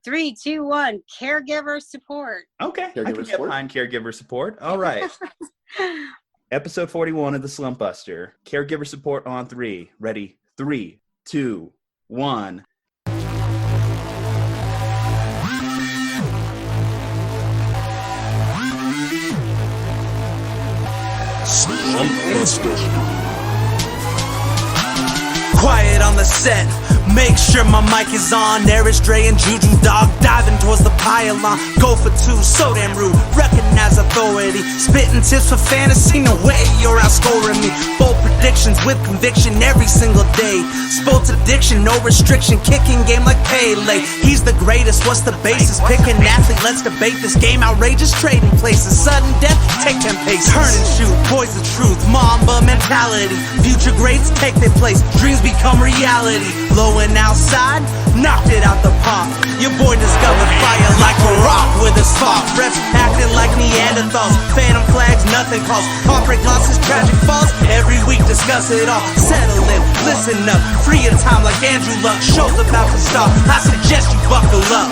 3, 2, 1. Caregiver support. Okay, Caregiver I can get support. behind caregiver support. All right. Episode 41 of the Slumpbuster. Caregiver support on 3. Ready? 3, 2, 1. Slumpbuster. Quiet on the set. Make sure my mic is on. There is Dre and Ju-Ju, dog, diving towards the pylon. Go for 2, so damn rude. Recognize authority. Spitting tips for fantasy. No way you're outscoring me. Bold predictions with conviction every single day. Sports addiction, no restriction. Kicking game like Pele. He's the greatest. What's the basis? Pick an athlete. Let's debate this game. Outrageous trading places. Sudden death. Take 10 paces. Turn and shoot. Boys the truth. Mamba mentality. Future greats take their place. Dreams become reality. Low and outside, knocked it out the park. Your boy discovered fire like a rock with a spark. Refs acting like Neanderthals. Phantom flags, nothing calls. Heartbreak losses, tragic falls. Every week discuss it all. Settle in, listen up. Free your time like Andrew Luck. Show's about to start. I suggest you buckle up.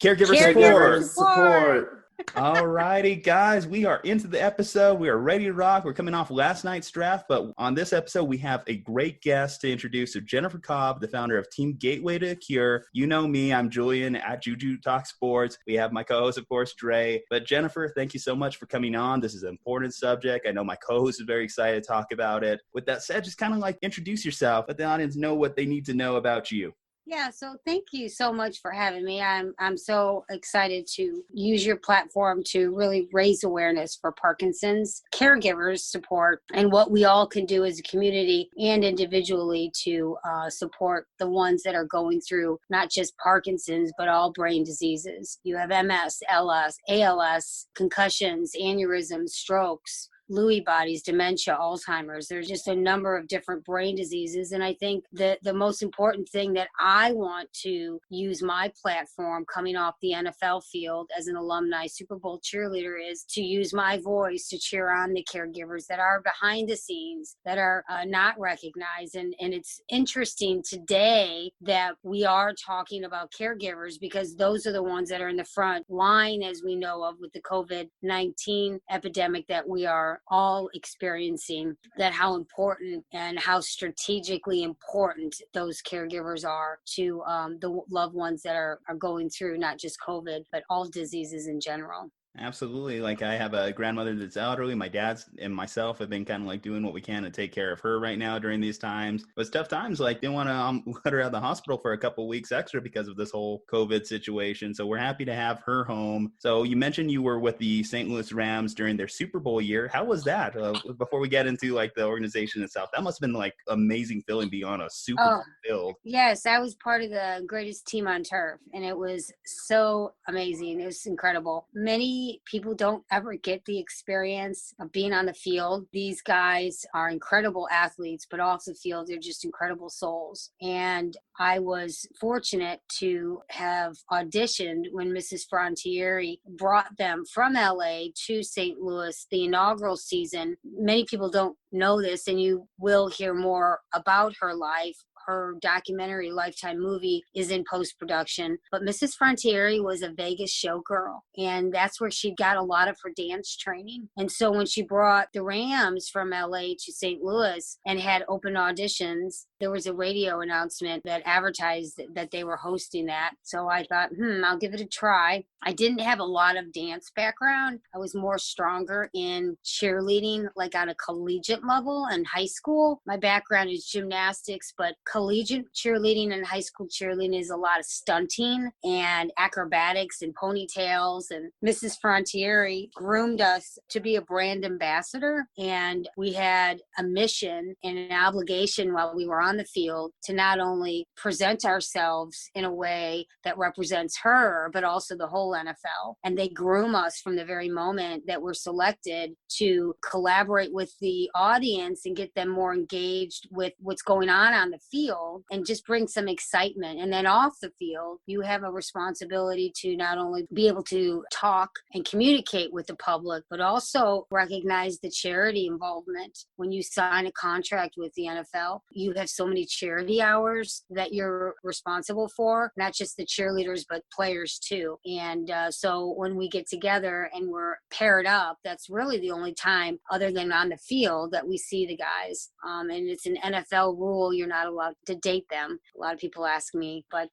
Caregiver support. All righty, guys, we are into the episode. We are ready to rock. We're coming off last night's draft, but on this episode, we have a great guest to introduce. So Jennifer Cobb, the founder of Team Gateway to a Cure. You know me, I'm Julian at Ju-Ju Talk Sports. We have my co-host, of course, Dre. But Jennifer, thank you so much for coming on. This is an important subject. I know my co-host is very excited to talk about it. With that said, just kind of like introduce yourself. Let the audience know what they need to know about you. Yeah, so thank you so much for having me. I'm so excited to use your platform to really raise awareness for Parkinson's, caregivers support, and what we all can do as a community and individually to support the ones that are going through not just Parkinson's, but all brain diseases. You have MS, LS, ALS, concussions, aneurysms, strokes, Lewy bodies, dementia, Alzheimer's. There's just a number of different brain diseases. And I think that the most important thing that I want to use my platform coming off the NFL field as an alumni Super Bowl cheerleader is to use my voice to cheer on the caregivers that are behind the scenes, that are not recognized. And it's interesting today that we are talking about caregivers because those are the ones that are in the front line, as we know of, with the COVID-19 epidemic that we are all experiencing, that how important and how strategically important those caregivers are to the loved ones that are going through not just COVID, but all diseases in general. Absolutely. Like I have a grandmother that's elderly. My dad's and myself have been kind of like doing what we can to take care of her right now during these times. But it's tough times. Like didn't want to let her out of the hospital for a couple of weeks extra because of this whole COVID situation. So we're happy to have her home. So you mentioned you were with the St. Louis Rams during their Super Bowl year. How was that? Before we get into like the organization itself, that must have been like amazing feeling being on a Super Bowl field. Yes, I was part of the greatest team on turf, and it was so amazing. It was incredible. Many people don't ever get the experience of being on the field. These guys are incredible athletes, but off the field, they're just incredible souls. And I was fortunate to have auditioned when Mrs. Frontieri brought them from LA to St. Louis, the inaugural season. Many people don't know this, and you will hear more about her life. Her documentary Lifetime movie is in post-production, but Mrs. Frontieri was a Vegas showgirl, and that's where she got a lot of her dance training. And so when she brought the Rams from LA to St. Louis and had open auditions, there was a radio announcement that advertised that they were hosting that. So I thought, I'll give it a try. I didn't have a lot of dance background. I was more stronger in cheerleading, like on a collegiate level in high school. My background is gymnastics, but collegiate cheerleading and high school cheerleading is a lot of stunting and acrobatics and ponytails. And Mrs. Frontieri groomed us to be a brand ambassador. And we had a mission and an obligation while we were on the field to not only present ourselves in a way that represents her, but also the whole NFL. And they groom us from the very moment that we're selected to collaborate with the audience and get them more engaged with what's going on the field. field and just bring some excitement. And then off the field, you have a responsibility to not only be able to talk and communicate with the public, but also recognize the charity involvement. When you sign a contract with the NFL, you have so many charity hours that you're responsible for, not just the cheerleaders, but players too. And so when we get together and we're paired up, that's really the only time other than on the field that we see the guys. And it's an NFL rule. You're not allowed to date them. A lot of people ask me, but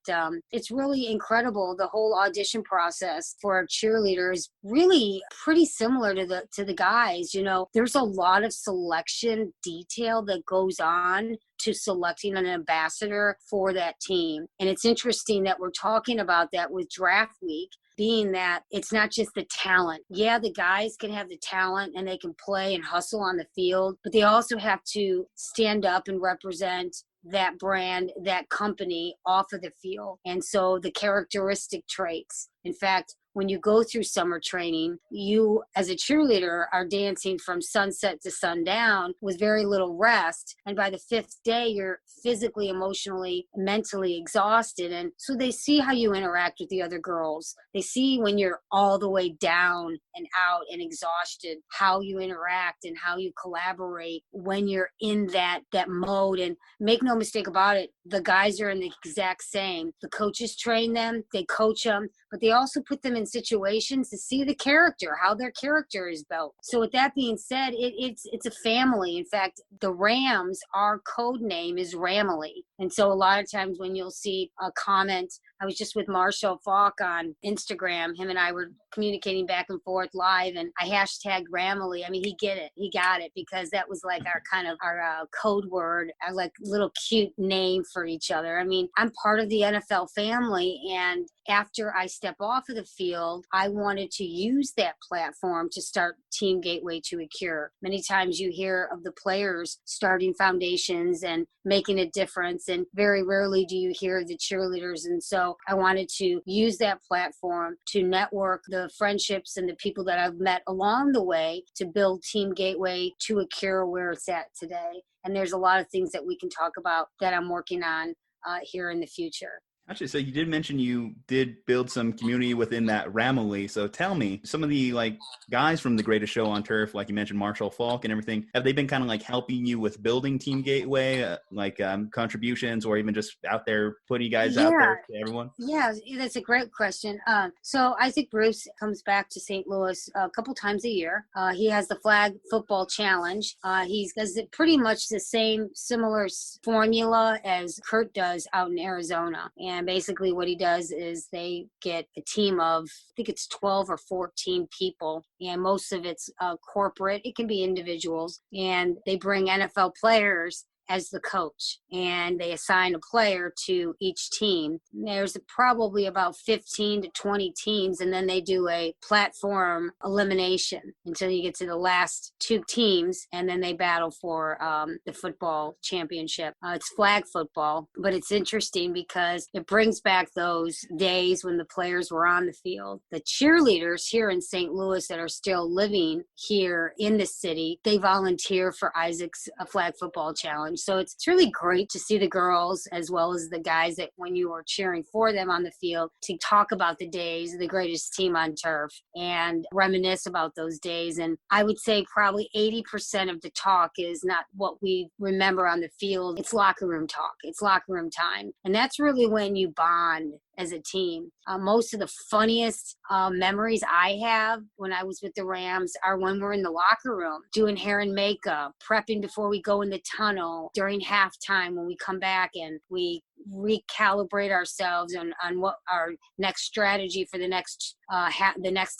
it's really incredible. The whole audition process for a cheerleader is really pretty similar to the guys. You know, there's a lot of selection detail that goes on to selecting an ambassador for that team. And it's interesting that we're talking about that with draft week, being that it's not just the talent. Yeah, the guys can have the talent and they can play and hustle on the field, but they also have to stand up and represent that brand, that company off of the field. And so the characteristic traits. In fact, when you go through summer training, you as a cheerleader are dancing from sunset to sundown with very little rest. And by the fifth day, you're physically, emotionally, mentally exhausted. And so they see how you interact with the other girls. They see when you're all the way down and out and exhausted, how you interact and how you collaborate when you're in that mode. And make no mistake about it, the guys are in the exact same. The coaches train them, they coach them, but they also put them in situations to see the character, how their character is built. So with that being said, it's a family. In fact, the Rams, our code name is Ramily. And so a lot of times when you'll see a comment, I was just with Marshall Falk on Instagram. Him and I were communicating back and forth live, and I hashtagged Ramily. I mean, he got it because that was like our kind of our code word, our like little cute name for each other. I mean, I'm part of the NFL family, and after I step off of the field, I wanted to use that platform to start Team Gateway to a Cure. Many times you hear of the players starting foundations and making a difference, and very rarely do you hear the cheerleaders. And so I wanted to use that platform to network the friendships and the people that I've met along the way to build Team Gateway to a Cure where it's at today. And there's a lot of things that we can talk about that I'm working on here in the future. Actually, so you did mention you did build some community within that Ramily. So tell me, some of the like guys from the Greatest Show on Turf, like you mentioned, Marshall Falk and everything, have they been kind of like helping you with building Team Gateway, contributions, or even just out there putting you guys out there to everyone? Yeah, that's a great question. So Isaac Bruce comes back to St. Louis a couple times a year. He has the Flag Football Challenge. He does pretty much the same similar formula as Kurt does out in Arizona. And basically what he does is they get a team of, I think it's 12 or 14 people, and most of it's corporate. It can be individuals, and they bring NFL players as the coach, and they assign a player to each team. There's probably about 15 to 20 teams, and then they do a platform elimination until you get to the last two teams, and then they battle for the football championship. It's flag football, but it's interesting because it brings back those days when the players were on the field. The cheerleaders here in St. Louis that are still living here in the city, they volunteer for Isaac's Flag Football Challenge. So it's really great to see the girls as well as the guys that when you are cheering for them on the field to talk about the days, the greatest team on turf, and reminisce about those days. And I would say probably 80% of the talk is not what we remember on the field. It's locker room talk. It's locker room time. And that's really when you bond as a team. Most of the funniest memories I have when I was with the Rams are when we're in the locker room doing hair and makeup, prepping before we go in the tunnel, during halftime when we come back and we recalibrate ourselves on what our next strategy for the next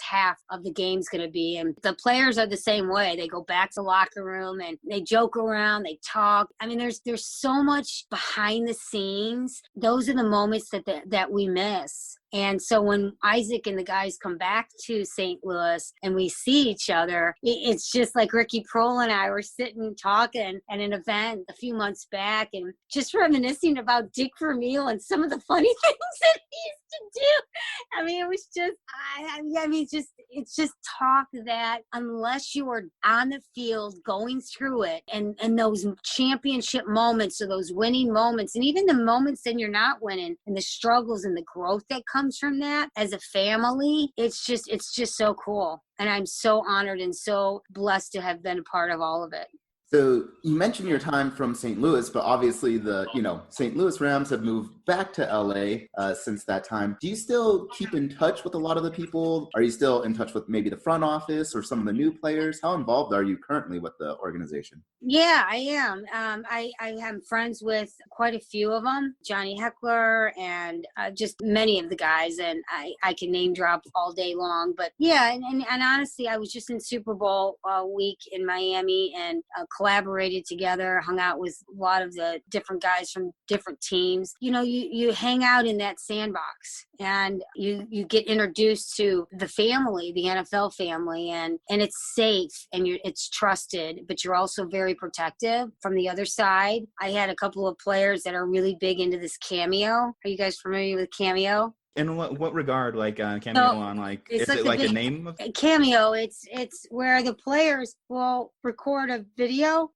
half of the game's going to be. And the players are the same way. They go back to the locker room and they joke around, they talk. I mean, there's so much behind the scenes. Those are the moments that we miss. And so when Isaac and the guys come back to St. Louis and we see each other, it's just like Ricky Prohl and I were sitting talking at an event a few months back and just reminiscing about Dick Vermeil and some of the funny things that he used to do. I mean, it was just, it's just talk that unless you are on the field going through it and those championship moments or those winning moments, and even the moments that you're not winning and the struggles and the growth that comes from that as a family, it's just so cool. And I'm so honored and so blessed to have been a part of all of it. So you mentioned your time from St. Louis, but obviously the St. Louis Rams have moved back to LA since that time. Do you still keep in touch with a lot of the people? Are you still in touch with maybe the front office or some of the new players? How involved are you currently with the organization? Yeah, I am. I am friends with quite a few of them, Johnny Heckler and just many of the guys, and I can name drop all day long. But yeah, and honestly, I was just in Super Bowl week in Miami and collaborated together, hung out with a lot of the different guys from different teams. You hang out in that sandbox and you get introduced to the family, the NFL family, and it's safe and it's trusted, but you're also very protective from the other side. I had a couple of players that are really big into this Cameo. Are you guys familiar with Cameo? In what regard, like Cameo on, like, is it like a name of Cameo? It's where the players will record a video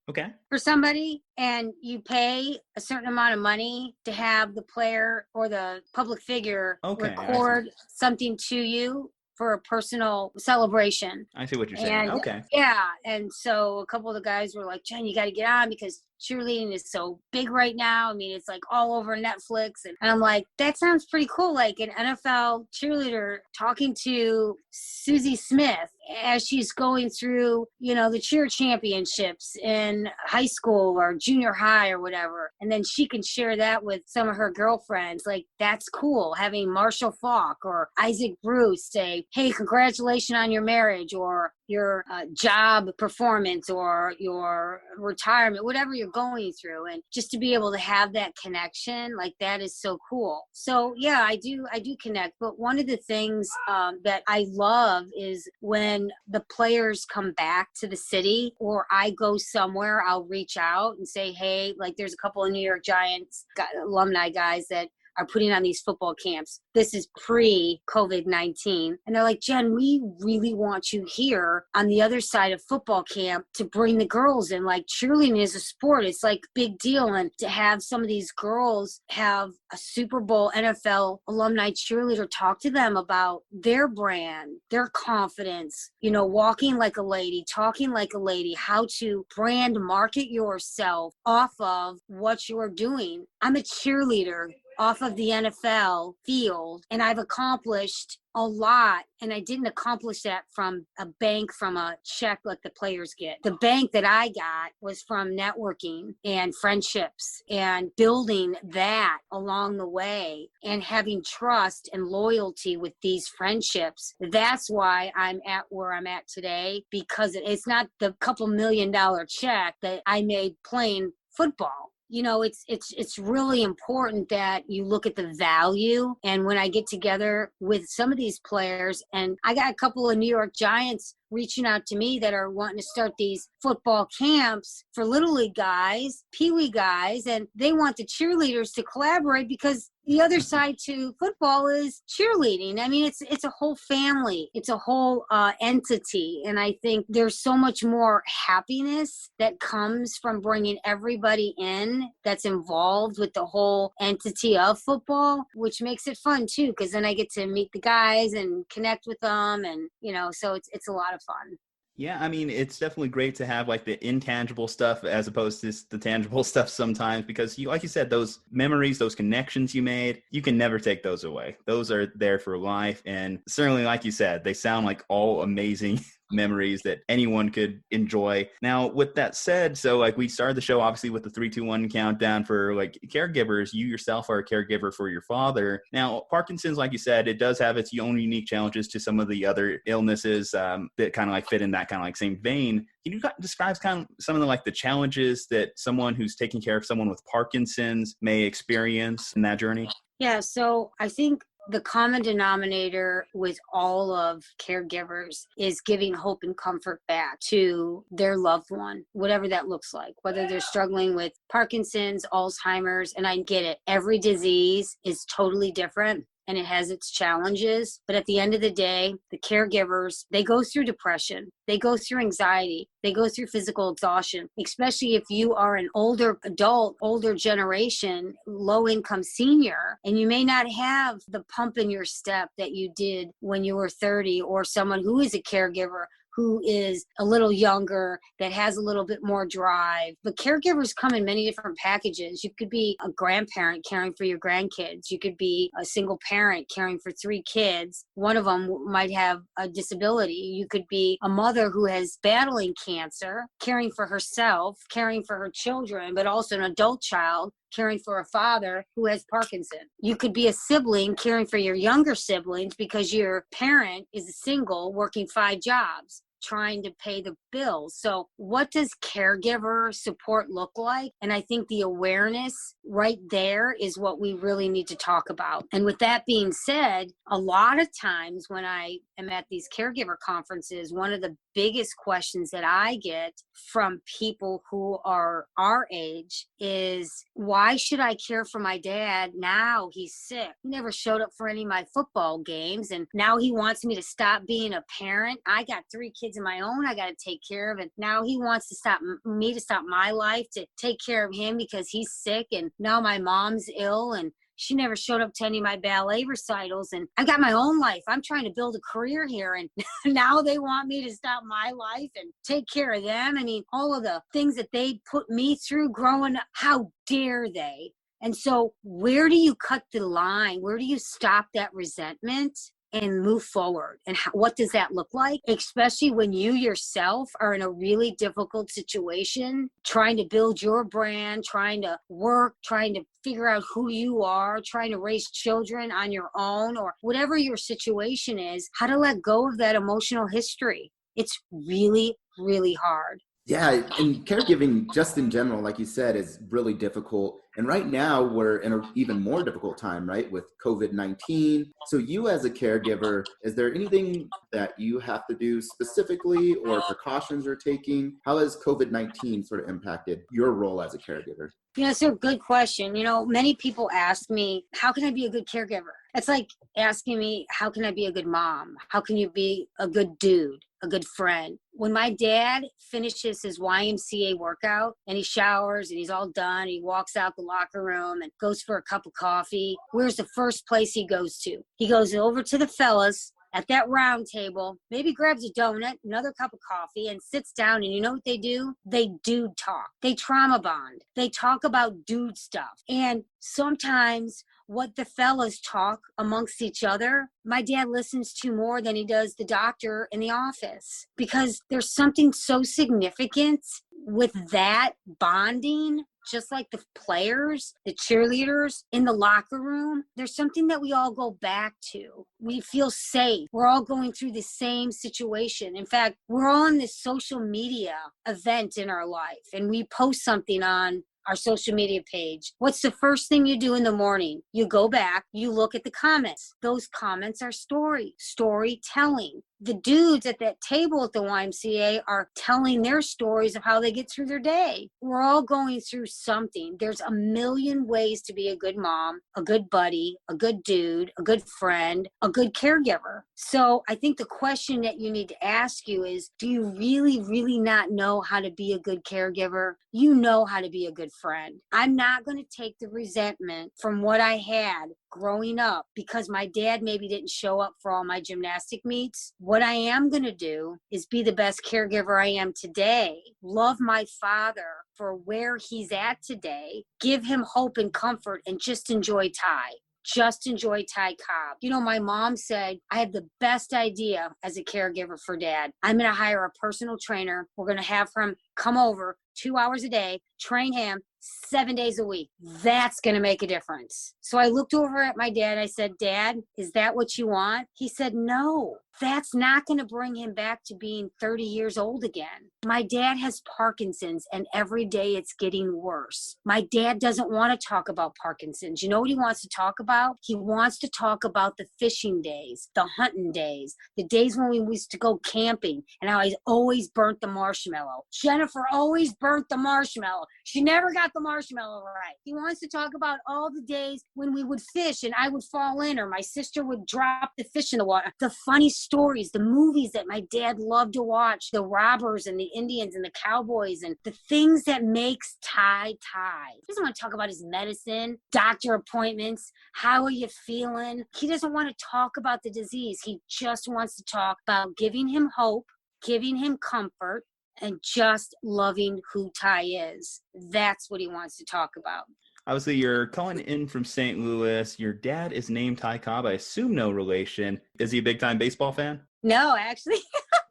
for somebody, and you pay a certain amount of money to have the player or the public figure record something to you for a personal celebration. I see what you're saying. Okay. Yeah. And so a couple of the guys were like, Jen, you got to get on because cheerleading is so big right now. I mean, it's like all over Netflix. And I'm like, that sounds pretty cool. Like an NFL cheerleader talking to Susie Smith as she's going through, the cheer championships in high school or junior high or whatever. And then she can share that with some of her girlfriends. Like, that's cool. Having Marshall Faulk or Isaac Bruce say, hey, congratulations on your marriage or your job performance or your retirement, whatever you're going through. And just to be able to have that connection, like, that is so cool. So yeah, I do connect. But one of the things that I love is when the players come back to the city or I go somewhere, I'll reach out and say, hey, like, there's a couple of New York Giants alumni guys that are putting on these football camps. This is pre-COVID-19. And they're like, Jen, we really want you here on the other side of football camp to bring the girls in. Like, cheerleading is a sport. It's like big deal. And to have some of these girls have a Super Bowl NFL alumni cheerleader talk to them about their brand, their confidence, walking like a lady, talking like a lady, how to brand market yourself off of what you're doing. I'm a cheerleader off of the NFL field, and I've accomplished a lot, and I didn't accomplish that from a bank, from a check like the players get. The bank that I got was from networking and friendships and building that along the way and having trust and loyalty with these friendships. That's why I'm at where I'm at today, because it's not the couple $1 million check that I made playing football. It's really important that you look at the value. And when I get together with some of these players, and I got a couple of New York Giants reaching out to me that are wanting to start these football camps for Little League guys, Pee Wee guys, and they want the cheerleaders to collaborate because the other side to football is cheerleading. I mean, it's a whole family. It's a whole entity. And I think there's so much more happiness that comes from bringing everybody in that's involved with the whole entity of football, which makes it fun too, because then I get to meet the guys and connect with them. And, so it's a lot of fun. Yeah, I mean, it's definitely great to have like the intangible stuff as opposed to the tangible stuff sometimes, because like you said, those memories, those connections you made, you can never take those away. Those are there for life. And certainly, like you said, they sound like all amazing memories that anyone could enjoy. Now, with that said, so like we started the show obviously with the 3, 2, 1 countdown for like caregivers. You yourself are a caregiver for your father. Now, Parkinson's, like you said, it does have its own unique challenges to some of the other illnesses that kind of like fit in that kind of like same vein. Can you describe kind of some of the challenges that someone who's taking care of someone with Parkinson's may experience in that journey? Yeah, so I think the common denominator with all of caregivers is giving hope and comfort back to their loved one, whatever that looks like, whether they're struggling with Parkinson's, Alzheimer's, and I get it. Every disease is totally different. and it has its challenges. But at the end of the day, the caregivers, they go through depression. They go through anxiety. They go through physical exhaustion, especially if you are an older adult, older generation, low income senior, and you may not have the pump in your step that you did when you were 30, or someone who is a caregiver who is a little younger, that has a little bit more drive. But caregivers come in many different packages. You could be a grandparent caring for your grandkids. You could be a single parent caring for 3 kids. One of them might have a disability. You could be a mother who is battling cancer, caring for herself, caring for her children, but also an adult child caring for a father who has Parkinson. You could be a sibling caring for your younger siblings because your parent is a single working 5 jobs, trying to pay the bills. So what does caregiver support look like? And I think the awareness right there is what we really need to talk about. And with that being said, a lot of times when I am at these caregiver conferences, one of the biggest questions that I get from people who are our age is, why should I care for my dad now? He's sick. He never showed up for any of my football games, and now he wants me to stop being a parent. I got 3 kids of my own I got to take care of, and now he wants to stop me to stop my life to take care of him because he's sick, and now my mom's ill and she never showed up to any of my ballet recitals, and I got my own life. I'm trying to build a career here, and now they want me to stop my life and take care of them. I mean, all of the things that they put me through growing up, how dare they? And so where do you cut the line? Where do you stop that resentment and move forward? And what does that look like? Especially when you yourself are in a really difficult situation, trying to build your brand, trying to work, trying to figure out who you are, trying to raise children on your own, or whatever your situation is, how to let go of that emotional history. It's really, really hard. Yeah, and caregiving just in general, like you said, is really difficult. And right now we're in an even more difficult time, right, with COVID-19. So you as a caregiver, is there anything that you have to do specifically or precautions you're taking? How has COVID-19 sort of impacted your role as a caregiver? It's a good question. Many people ask me, how can I be a good caregiver? It's like asking me, how can I be a good mom? How can you be a good dude, a good friend? When my dad finishes his YMCA workout and he showers and he's all done, he walks out the locker room and goes for a cup of coffee, where's the first place he goes to? He goes over to the fellas at that round table, maybe grabs a donut, another cup of coffee, and sits down. And you know what they do? They dude talk. They trauma bond. They talk about dude stuff. And sometimes what the fellas talk amongst each other, my dad listens to more than he does the doctor in the office, because there's something so significant with that bonding. Just like the players, the cheerleaders in the locker room, there's something that we all go back to. We feel safe. We're all going through the same situation. In fact, we're all in this social media event in our life, and we post something on our social media page. What's the first thing you do in the morning? You go back, you look at the comments. Those comments are storytelling. The dudes at that table at the YMCA are telling their stories of how they get through their day. We're all going through something. There's a million ways to be a good mom, a good buddy, a good dude, a good friend, a good caregiver. So I think the question that you need to ask you is, do you really, really not know how to be a good caregiver? You know how to be a good friend. I'm not going to take the resentment from what I had growing up because my dad maybe didn't show up for all my gymnastic meets. What I am going to do is be the best caregiver I am today, love my father for where he's at today, give him hope and comfort, and just enjoy Ty. Just enjoy Ty Cobb. My mom said, I have the best idea as a caregiver for dad. I'm going to hire a personal trainer. We're going to have him come over 2 hours a day, train him 7 days a week. That's going to make a difference. So I looked over at my dad. I said, Dad, is that what you want? He said, no. that's not going to bring him back to being 30 years old again. My dad has Parkinson's, and every day it's getting worse. My dad doesn't want to talk about Parkinson's. You know what he wants to talk about? He wants to talk about the fishing days, the hunting days, the days when we used to go camping, and how I always burnt the marshmallow. Jennifer always burnt the marshmallow. She never got the marshmallow right. He wants to talk about all the days when we would fish and I would fall in, or my sister would drop the fish in the water. The funny stories, the movies that my dad loved to watch, the robbers and the Indians and the cowboys, and the things that makes Ty. He doesn't want to talk about his medicine, doctor appointments, how are you feeling? He doesn't want to talk about the disease. He just wants to talk about giving him hope, giving him comfort, and just loving who Ty is. That's what he wants to talk about. Obviously, you're calling in from St. Louis. Your dad is named Ty Cobb. I assume no relation. Is he a big-time baseball fan? No, actually.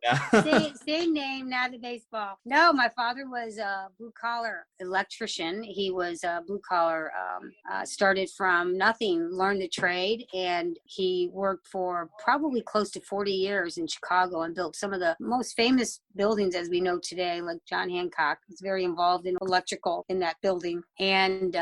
Yeah. same name, not the baseball. No, my father was a blue-collar electrician. He was a blue-collar, started from nothing, learned the trade, and he worked for probably close to 40 years in Chicago and built some of the most famous buildings as we know today, like John Hancock. He's very involved in electrical in that building. And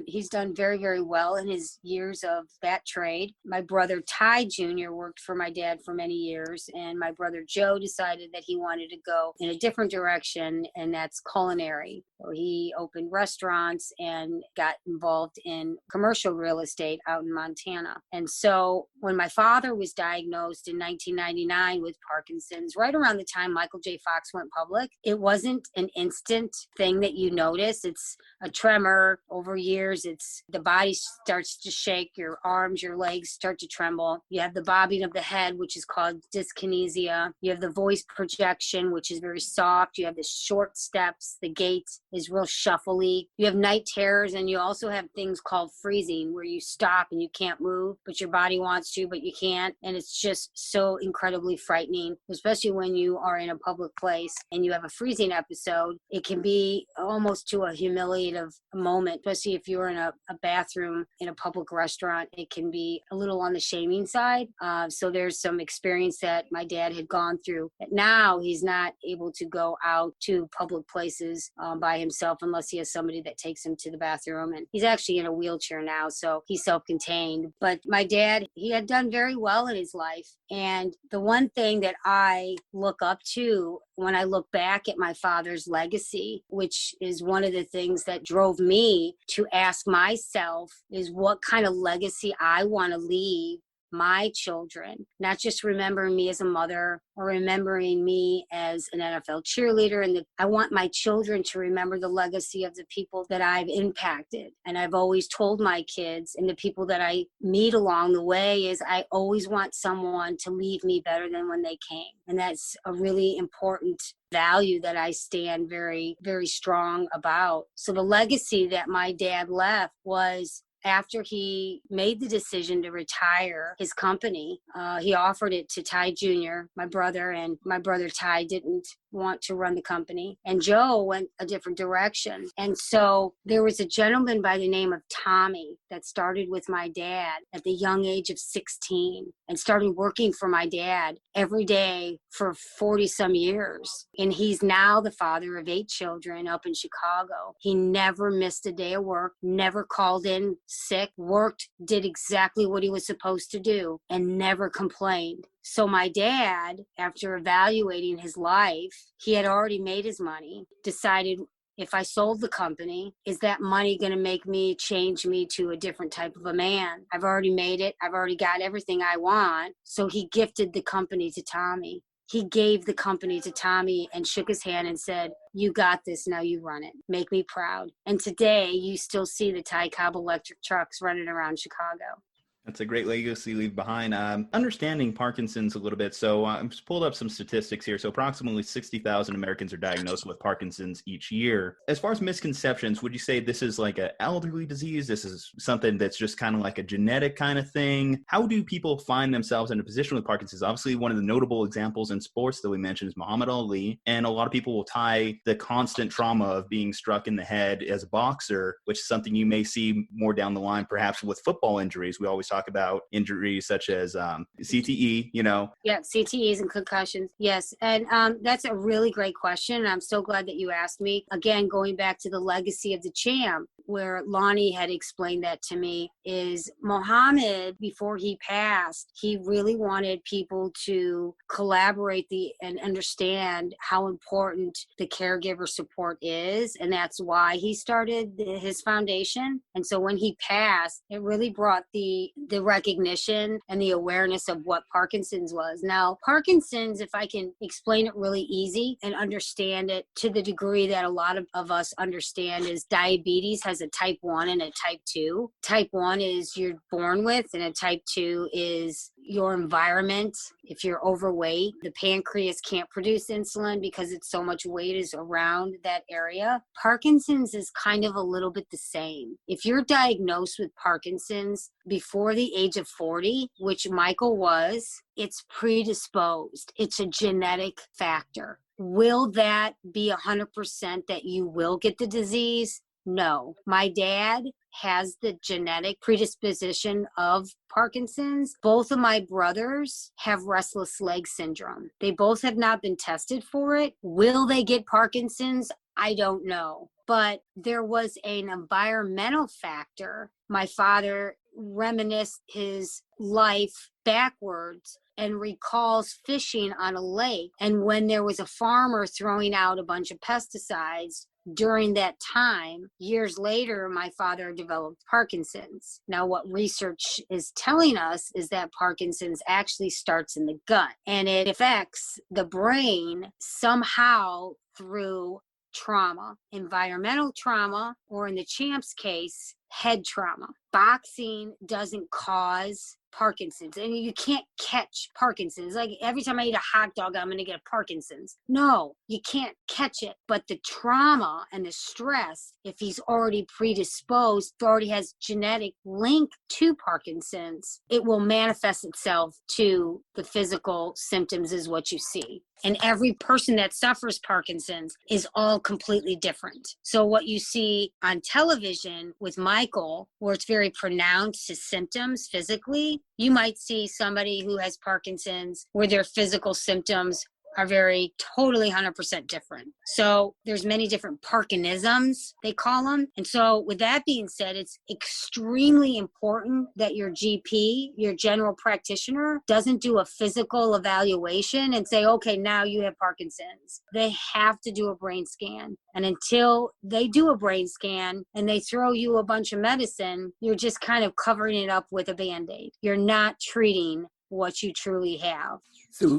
he's done very, very well in his years of that trade. My brother Ty Jr. worked for my dad for many years, and my brother Joe decided that he wanted to go in a different direction, and that's culinary. So he opened restaurants and got involved in commercial real estate out in Montana. And so when my father was diagnosed in 1999 with Parkinson's, right around the time Michael J. Fox went public, it wasn't an instant thing that you notice. It's a tremor over years. It's the body starts to shake, your arms, your legs start to tremble. You have the bobbing of the head, which is called dyskinesia. You have the voice projection, which is very soft. You have the short steps. The gait is real shuffly. You have night terrors, and you also have things called freezing, where you stop and you can't move, but your body wants to, but you can't. And it's just so incredibly frightening, especially when you are in a public place and you have a freezing episode. It can be almost to a humiliative moment, especially if you're in a bathroom in a public restaurant. It can be a little on the shaming side. So there's some experience that my dad had gone through. Now he's not able to go out to public places by himself unless he has somebody that takes him to the bathroom. And he's actually in a wheelchair now, so he's self-contained. But my dad, he had done very well in his life. And the one thing that I look up to when I look back at my father's legacy, which is one of the things that drove me to ask myself, is what kind of legacy I want to leave my children, not just remembering me as a mother or remembering me as an NFL cheerleader. And I want my children to remember the legacy of the people that I've impacted. And I've always told my kids and the people that I meet along the way is I always want someone to leave me better than when they came. And that's a really important value that I stand very, very strong about. So the legacy that my dad left was, after he made the decision to retire his company, he offered it to Ty Jr., my brother, and my brother Ty didn't want to run the company. And Joe went a different direction. And so there was a gentleman by the name of Tommy that started with my dad at the young age of 16 and started working for my dad every day for 40 some years. And he's now the father of 8 children up in Chicago. He never missed a day of work, never called in sick, worked, did exactly what he was supposed to do, and never complained. So my dad, after evaluating his life, he had already made his money, decided, if I sold the company, is that money going to make me change me to a different type of a man? I've already made it. I've already got everything I want. So he gifted the company to Tommy. He gave the company to Tommy and shook his hand and said, "You got this, now you run it. Make me proud." And today you still see the Ty Cobb electric trucks running around Chicago. That's a great legacy to leave behind. Understanding Parkinson's a little bit. So I've just pulled up some statistics here. So approximately 60,000 Americans are diagnosed with Parkinson's each year. As far as misconceptions, would you say this is like an elderly disease? This is something that's just kind of like a genetic kind of thing? How do people find themselves in a position with Parkinson's? Obviously, one of the notable examples in sports that we mentioned is Muhammad Ali. And a lot of people will tie the constant trauma of being struck in the head as a boxer, which is something you may see more down the line, perhaps with football injuries. We always talk talk about injuries such as CTE, Yeah, CTEs and concussions. Yes. And that's a really great question. And I'm so glad that you asked me. Again, going back to the legacy of the champ, where Lonnie had explained that to me, is Muhammad, before he passed, he really wanted people to collaborate and understand how important the caregiver support is. And that's why he started his foundation. And so when he passed, it really brought the recognition and the awareness of what Parkinson's was. Now, Parkinson's, if I can explain it really easy and understand it to the degree that a lot of us understand, is diabetes has a type 1 and a type 2. Type 1 is you're born with, and a type 2 is your environment. If you're overweight, the pancreas can't produce insulin because it's so much weight is around that area. Parkinson's is kind of a little bit the same. If you're diagnosed with Parkinson's before the age of 40, which Michael was, it's predisposed. It's a genetic factor. Will that be 100% that you will get the disease? No. My dad has the genetic predisposition of Parkinson's. Both of my brothers have restless leg syndrome. They both have not been tested for it. Will they get Parkinson's? I don't know. But there was an environmental factor. My father reminisced his life backwards and recalls fishing on a lake. And when there was a farmer throwing out a bunch of pesticides, during that time, years later, my father developed Parkinson's. Now, what research is telling us is that Parkinson's actually starts in the gut, and it affects the brain somehow through trauma, environmental trauma, or in the champ's case, head trauma. Boxing doesn't cause Parkinson's, and you can't catch Parkinson's. Like every time I eat a hot dog, I'm going to get Parkinson's. No, you can't catch it. But the trauma and the stress, if he's already predisposed, already has genetic link to Parkinson's, it will manifest itself to the physical symptoms is what you see. And every person that suffers Parkinson's is all completely different. So what you see on television with Michael, where it's very pronounced, his symptoms physically, you might see somebody who has Parkinson's where their physical symptoms are very totally 100% different. So there's many different Parkinsonisms, they call them. And so with that being said, it's extremely important that your GP, your general practitioner, doesn't do a physical evaluation and say, okay, now you have Parkinson's. They have to do a brain scan. And until they do a brain scan and they throw you a bunch of medicine, you're just kind of covering it up with a Band-Aid. You're not treating what you truly have. So,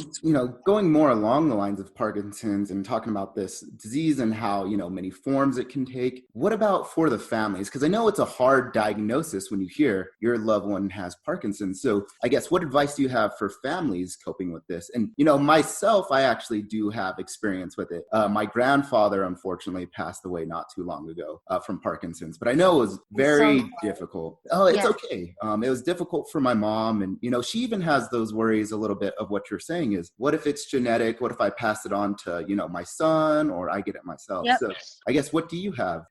going more along the lines of Parkinson's and talking about this disease and how, many forms it can take, what about for the families? Because I know it's a hard diagnosis when you hear your loved one has Parkinson's. So I guess what advice do you have for families coping with this? And, myself, I actually do have experience with it. My grandfather, unfortunately, passed away not too long ago from Parkinson's, but I know it was very difficult. Oh, it's okay. It was difficult for my mom. And, she even has those worries a little bit of what you're saying is, what if it's genetic? What if I pass it on to, my son, or I get it myself? Yep. So I guess, what do you have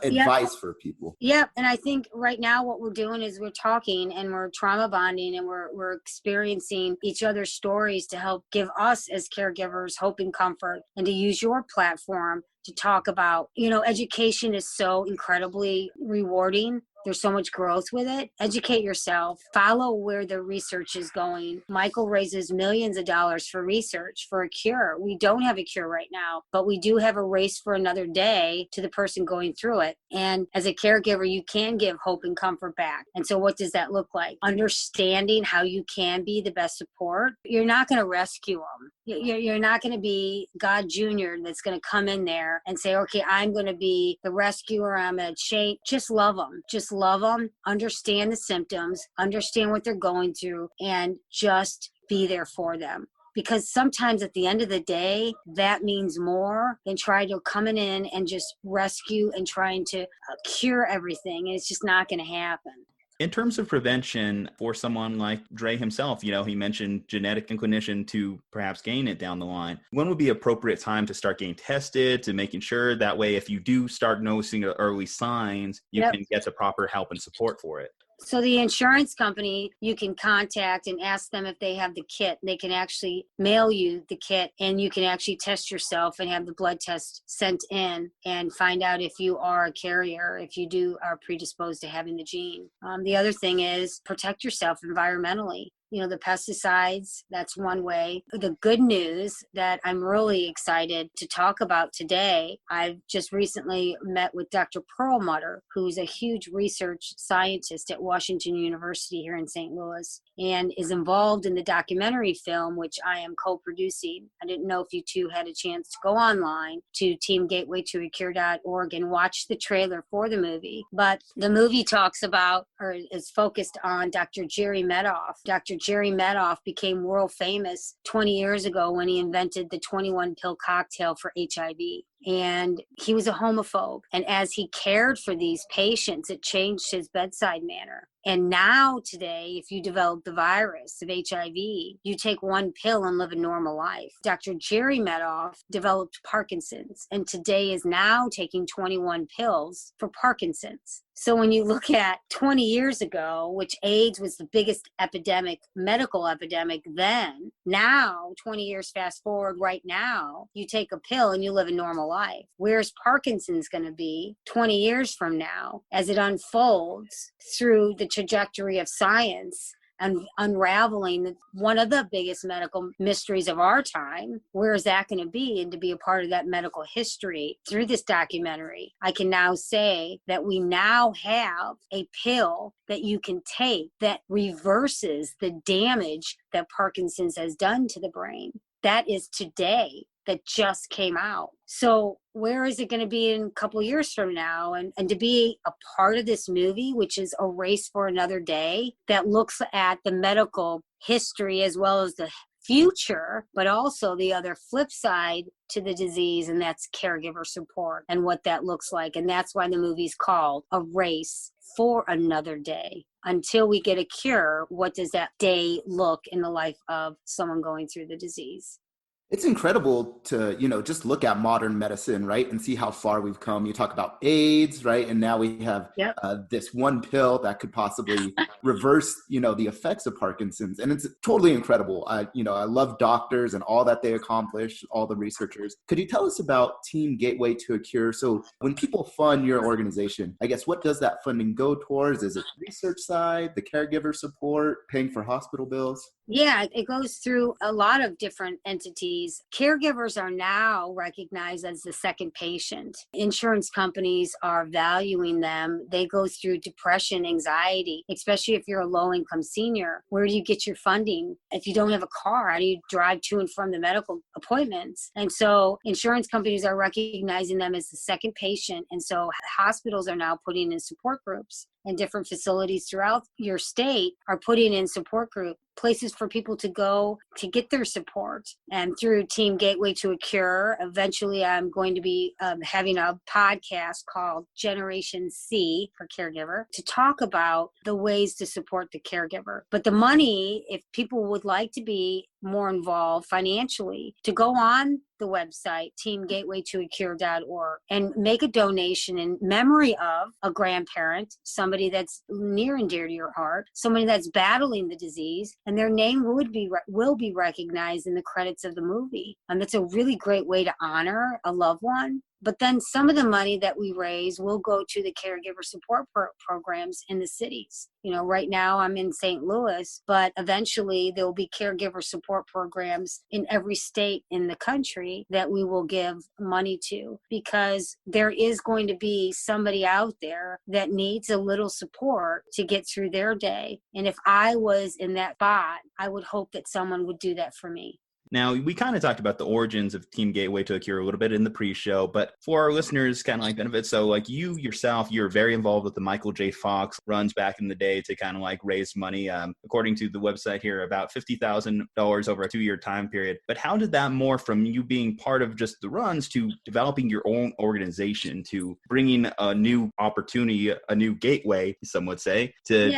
advice for people? Yeah. And I think right now what we're doing is we're talking and we're trauma bonding and we're experiencing each other's stories to help give us as caregivers hope and comfort, and to use your platform to talk about, education is so incredibly rewarding. There's so much growth with it. Educate yourself. Follow where the research is going. Michael raises millions of dollars for research for a cure. We don't have a cure right now, but we do have a race for another day to the person going through it. And as a caregiver, you can give hope and comfort back. And so what does that look like? Understanding how you can be the best support. You're not going to rescue them. You're not going to be God Jr. that's going to come in there and say, okay, I'm going to be the rescuer. I'm going to change. Just love them. Just love them. Understand the symptoms. Understand what they're going through, and just be there for them. Because sometimes at the end of the day, that means more than trying to coming in and just rescue and trying to cure everything. And it's just not going to happen. In terms of prevention for someone like Dre himself, he mentioned genetic inclination to perhaps gain it down the line. When would be appropriate time to start getting tested, to making sure that way if you do start noticing early signs, you can get the proper help and support for it? So the insurance company, you can contact and ask them if they have the kit. They can actually mail you the kit, and you can actually test yourself and have the blood test sent in and find out if you are a carrier, if you are predisposed to having the gene. The other thing is protect yourself environmentally. The pesticides, that's one way. The good news that I'm really excited to talk about today, I've just recently met with Dr. Perlmutter, who's a huge research scientist at Washington University here in St. Louis, and is involved in the documentary film, which I am co-producing. I didn't know if you two had a chance to go online to teamgatewaytoacure.org and watch the trailer for the movie. But the movie talks about, or is focused on, Dr. Jerry Medoff. Dr. Jerry Medoff became world famous 20 years ago when he invented the 21 pill cocktail for HIV. And he was a homophobe. And as he cared for these patients, it changed his bedside manner. And now today, if you develop the virus of HIV, you take one pill and live a normal life. Dr. Jerry Medoff developed Parkinson's and today is now taking 21 pills for Parkinson's. So when you look at 20 years ago, which AIDS was the biggest epidemic, medical epidemic then, now 20 years fast forward right now, you take a pill and you live a normal life. Where's Parkinson's going to be 20 years from now as it unfolds through the trajectory of science and unraveling one of the biggest medical mysteries of our time? Where is that going to be? And to be a part of that medical history through this documentary, I can now say that we now have a pill that you can take that reverses the damage that Parkinson's has done to the brain. That is today, that just came out. So where is it going to be in a couple of years from now? And to be a part of this movie, which is A Race for Another Day, that looks at the medical history as well as the future, but also the other flip side to the disease, and that's caregiver support and what that looks like. And that's why the movie's called A Race for Another Day. Until we get a cure, what does that day look in the life of someone going through the disease? It's incredible to, just look at modern medicine, right, and see how far we've come. You talk about AIDS, right, and now we have this one pill that could possibly reverse, the effects of Parkinson's, and it's totally incredible. I love doctors and all that they accomplish, all the researchers. Could you tell us about Team Gateway to a Cure? So when people fund your organization, I guess what does that funding go towards? Is it research side, the caregiver support, paying for hospital bills? Yeah, it goes through a lot of different entities. Caregivers are now recognized as the second patient. Insurance companies are valuing them. They go through depression, anxiety, especially if you're a low-income senior. Where do you get your funding? If you don't have a car, how do you drive to and from the medical appointments? And so insurance companies are recognizing them as the second patient. And so hospitals are now putting in support groups. And different facilities throughout your state are putting in support group places for people to go to get their support. And through Team Gateway to a Cure, eventually I'm going to be having a podcast called Generation C for Caregiver to talk about the ways to support the caregiver. But the money, if people would like to be more involved financially, to go on the website, teamgatewaytoacure.org, and make a donation in memory of a grandparent, somebody that's near and dear to your heart, somebody that's battling the disease, and their name will be recognized in the credits of the movie. And that's a really great way to honor a loved one. But then some of the money that we raise will go to the caregiver support programs in the cities. Right now I'm in St. Louis, but eventually there will be caregiver support programs in every state in the country that we will give money to, because there is going to be somebody out there that needs a little support to get through their day. And if I was in that spot, I would hope that someone would do that for me. Now, we kind of talked about the origins of Team Gateway to a Cure a little bit in the pre-show, but for our listeners, kind of like benefit, so like you yourself, you're very involved with the Michael J. Fox runs back in the day to kind of like raise money, according to the website here, about $50,000 over a 2-year time period. But how did that morph from you being part of just the runs to developing your own organization, to bringing a new opportunity, a new gateway, some would say, to,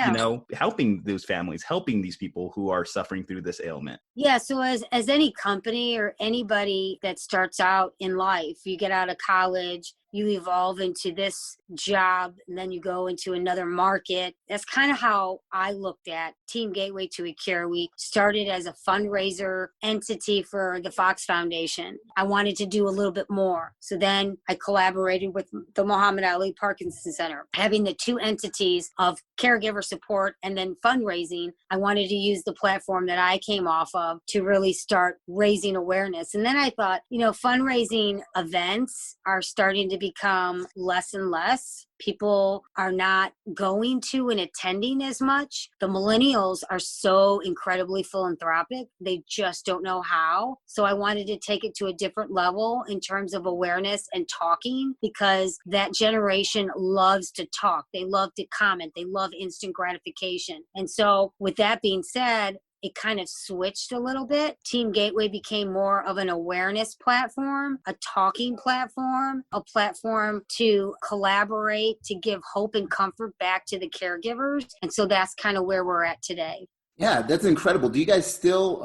helping those families, helping these people who are suffering through this ailment? Yeah, so as any company or anybody that starts out in life, you get out of college, you evolve into this job, and then you go into another market. That's kind of how I looked at Team Gateway to a Cure. We started as a fundraiser entity for the Fox Foundation. I wanted to do a little bit more. So then I collaborated with the Muhammad Ali Parkinson Center. Having the two entities of caregiver support and then fundraising, I wanted to use the platform that I came off of to really start raising awareness. And then I thought, fundraising events are starting to become less and less. People are not going to and attending as much. The millennials are so incredibly philanthropic. They just don't know how. So I wanted to take it to a different level in terms of awareness and talking, because that generation loves to talk. They love to comment. They love instant gratification. And so with that being said, it kind of switched a little bit. Team Gateway became more of an awareness platform, a talking platform, a platform to collaborate, to give hope and comfort back to the caregivers. And so that's kind of where we're at today. Yeah, that's incredible. Do you guys still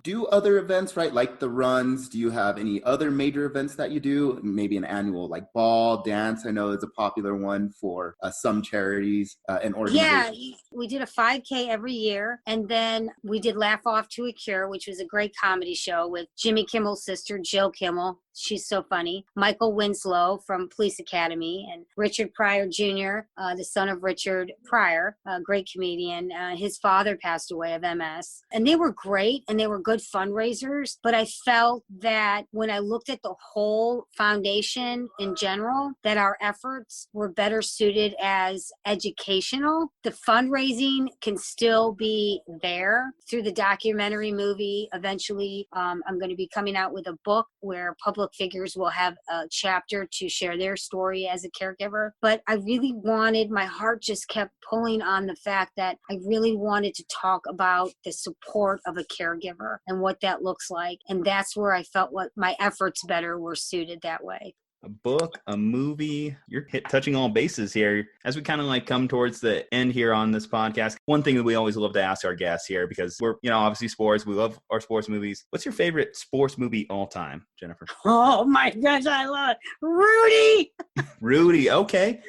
do other events, right? Like the runs? Do you have any other major events that you do? Maybe an annual like ball, dance, I know is a popular one for some charities and organizations. Yeah, we did a 5K every year. And then we did Laugh Off to a Cure, which was a great comedy show with Jimmy Kimmel's sister, Jill Kimmel. She's so funny. Michael Winslow from Police Academy, and Richard Pryor Jr., the son of Richard Pryor, a great comedian. His father passed away of MS. And they were great and they were good fundraisers. But I felt that when I looked at the whole foundation in general, that our efforts were better suited as educational. The fundraising can still be there through the documentary movie. Eventually, I'm going to be coming out with a book where public figures will have a chapter to share their story as a caregiver. But I really wanted, my heart just kept pulling on the fact that I really wanted to talk about the support of a caregiver and what that looks like. And that's where I felt what my efforts better were suited that way. A book, a movie, you're touching all bases here. As we kind of like come towards the end here on this podcast, one thing that we always love to ask our guests here, because we're, obviously sports, we love our sports movies. What's your favorite sports movie all time, Jennifer? Oh my gosh, I love it. Rudy! Rudy, okay.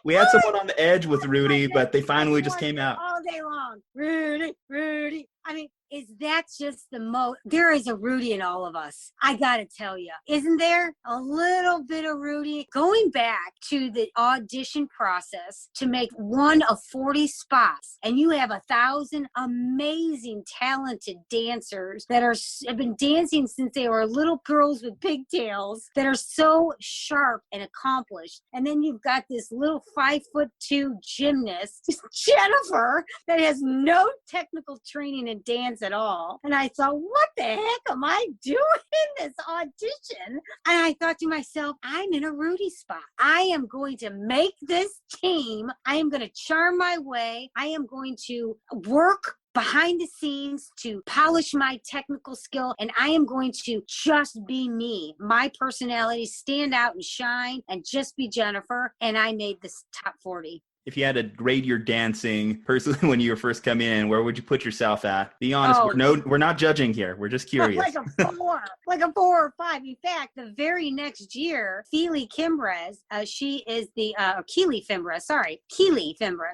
We had someone on the edge with Rudy, but they finally just came out. All day long. Rudy. I mean, is that just the most? There is a Rudy in all of us. I got to tell you, isn't there a little bit of Rudy? Going back to the audition process to make one of 40 spots, and you have 1,000 amazing, talented dancers that have been dancing since they were little girls with pigtails, that are so sharp and accomplished. And then you've got this little 5'2" gymnast, Jennifer, that has no technical training in dance at all. And I thought, what the heck am I doing in this audition? And I thought to myself, I'm in a Rudy spot. I am going to make this team. I am going to charm my way. I am going to work behind the scenes to polish my technical skill, and I am going to just be me, my personality, stand out and shine and just be Jennifer. And I made this top 40. If you had to grade your dancing personally when you were first coming in, where would you put yourself at? Be honest. We're not judging here. We're just curious. Like a 4, like a 4 or 5. In fact, the very next year, Keely Fimbres, she is the Keely Fimbres.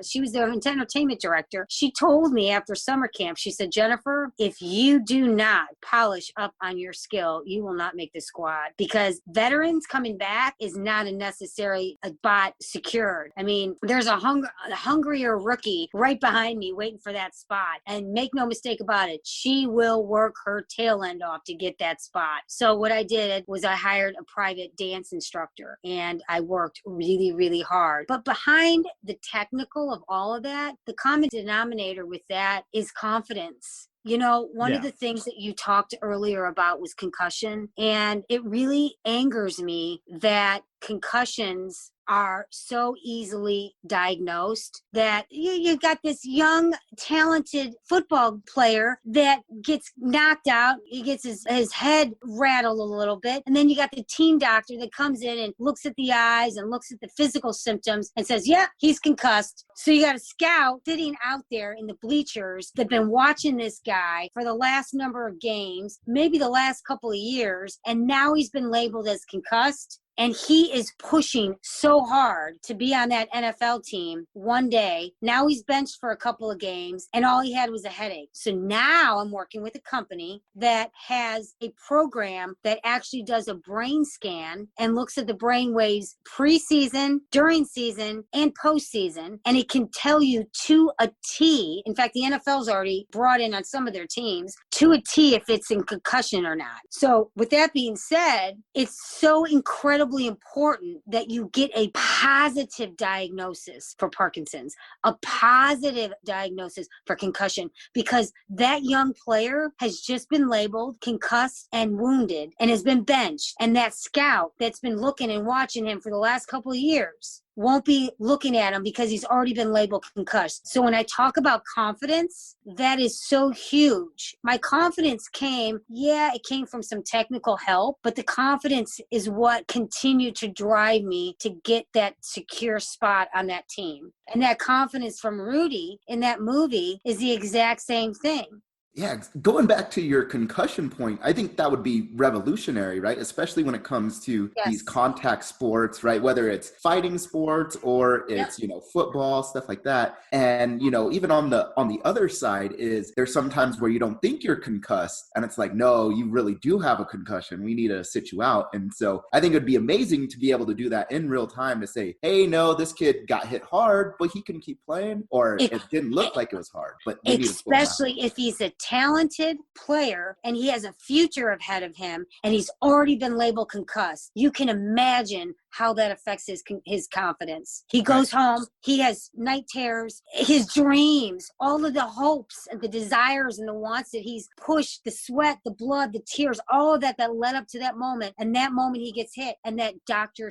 She was the entertainment director. She told me after summer camp, she said, Jennifer, if you do not polish up on your skill, you will not make the squad, because veterans coming back is not a necessary spot secured. I mean, there's a hungrier rookie right behind me waiting for that spot. And make no mistake about it, she will work her tail end off to get that spot. So what I did was I hired a private dance instructor, and I worked really, really hard. But behind the technical of all of that, the common denominator with that is confidence. One of the things that you talked earlier about was concussion. And it really angers me that concussions are so easily diagnosed, that you got this young, talented football player that gets knocked out. He gets his head rattled a little bit. And then you got the team doctor that comes in and looks at the eyes and looks at the physical symptoms and says, yeah, he's concussed. So you got a scout sitting out there in the bleachers that been watching this guy for the last number of games, maybe the last couple of years, and now he's been labeled as concussed. And he is pushing so hard to be on that NFL team one day. Now he's benched for a couple of games and all he had was a headache. So now I'm working with a company that has a program that actually does a brain scan and looks at the brain waves preseason, during season, and postseason. And it can tell you to a T. In fact, the NFL's already brought in on some of their teams to a T if it's in concussion or not. So with that being said, it's so incredibly important that you get a positive diagnosis for Parkinson's, a positive diagnosis for concussion, because that young player has just been labeled concussed and wounded and has been benched. And that scout that's been looking and watching him for the last couple of years won't be looking at him because he's already been labeled concussed. So when I talk about confidence, that is so huge. My confidence it came from some technical help, but the confidence is what continued to drive me to get that secure spot on that team. And that confidence from Rudy in that movie is the exact same thing. Yeah, going back to your concussion point, I think that would be revolutionary, right? Especially when it comes to these contact sports, right? Whether it's fighting sports or it's, football, stuff like that. And, even on the other side is there's sometimes where you don't think you're concussed and it's like, no, you really do have a concussion. We need to sit you out. And so I think it'd be amazing to be able to do that in real time to say, hey, no, this kid got hit hard, but he can keep playing, or it didn't look like it was hard. But especially if he's a talented player and he has a future ahead of him and he's already been labeled concussed, you can imagine how that affects his confidence. He goes home, he has night terrors, his dreams, all of the hopes and the desires and the wants that he's pushed, the sweat, the blood, the tears, all of that led up to that moment. And that moment he gets hit and that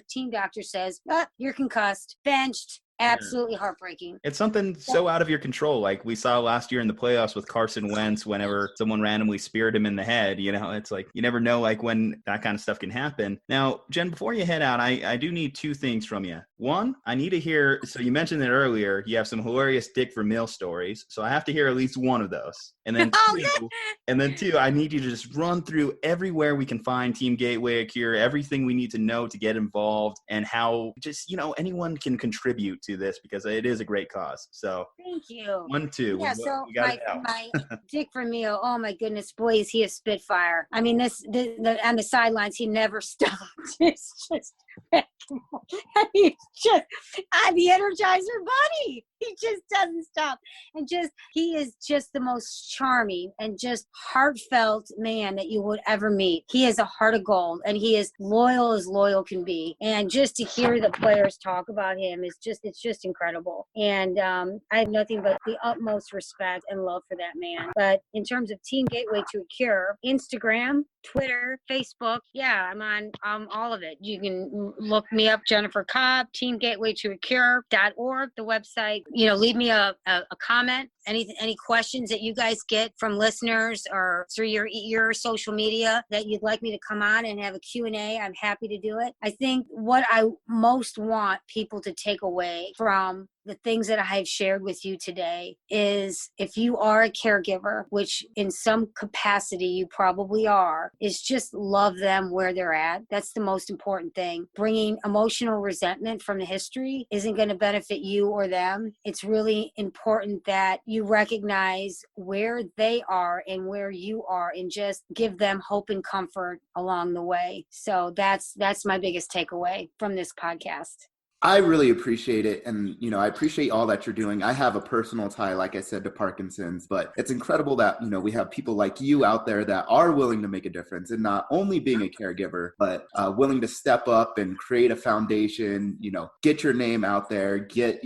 team doctor says, you're concussed, benched. Absolutely heartbreaking. It's something so out of your control. Like we saw last year in the playoffs with Carson Wentz, whenever someone randomly speared him in the head, it's like, you never know, like when that kind of stuff can happen. Now, Jen, before you head out, I do need two things from you. One, I need to hear, so you mentioned it earlier, you have some hilarious Dick Vermeil stories. So I have to hear at least one of those. And then two, I need you to just run through everywhere we can find Team Gateway Cure, everything we need to know to get involved, and how just, anyone can contribute to this, because it is a great cause. So thank you. 1, 2. Yeah, so my Dick Vermeil, oh my goodness, boy, is he a spitfire. I mean, on the sidelines, he never stopped. It's just he's just the Energizer Bunny. He just doesn't stop. And he is just the most charming and just heartfelt man that you would ever meet. He has a heart of gold and he is loyal as loyal can be. And just to hear the players talk about him it's just incredible. And I have nothing but the utmost respect and love for that man. But in terms of Team Gateway to a Cure, Instagram, Twitter, Facebook, I'm on all of it. You can look me up, Jennifer Cobb, teamgatewaytoacure.org, the website. Leave me a comment, any questions that you guys get from listeners or through your social media that you'd like me to come on and have a Q&A. I'm happy to do it. I think what I most want people to take away from the things that I have shared with you today is, if you are a caregiver, which in some capacity you probably are, is just love them where they're at. That's the most important thing. Bringing emotional resentment from the history isn't going to benefit you or them. It's really important that you recognize where they are and where you are and just give them hope and comfort along the way. So that's my biggest takeaway from this podcast. I really appreciate it. And, I appreciate all that you're doing. I have a personal tie, like I said, to Parkinson's, but it's incredible that, we have people like you out there that are willing to make a difference, and not only being a caregiver, but willing to step up and create a foundation, get your name out there, get,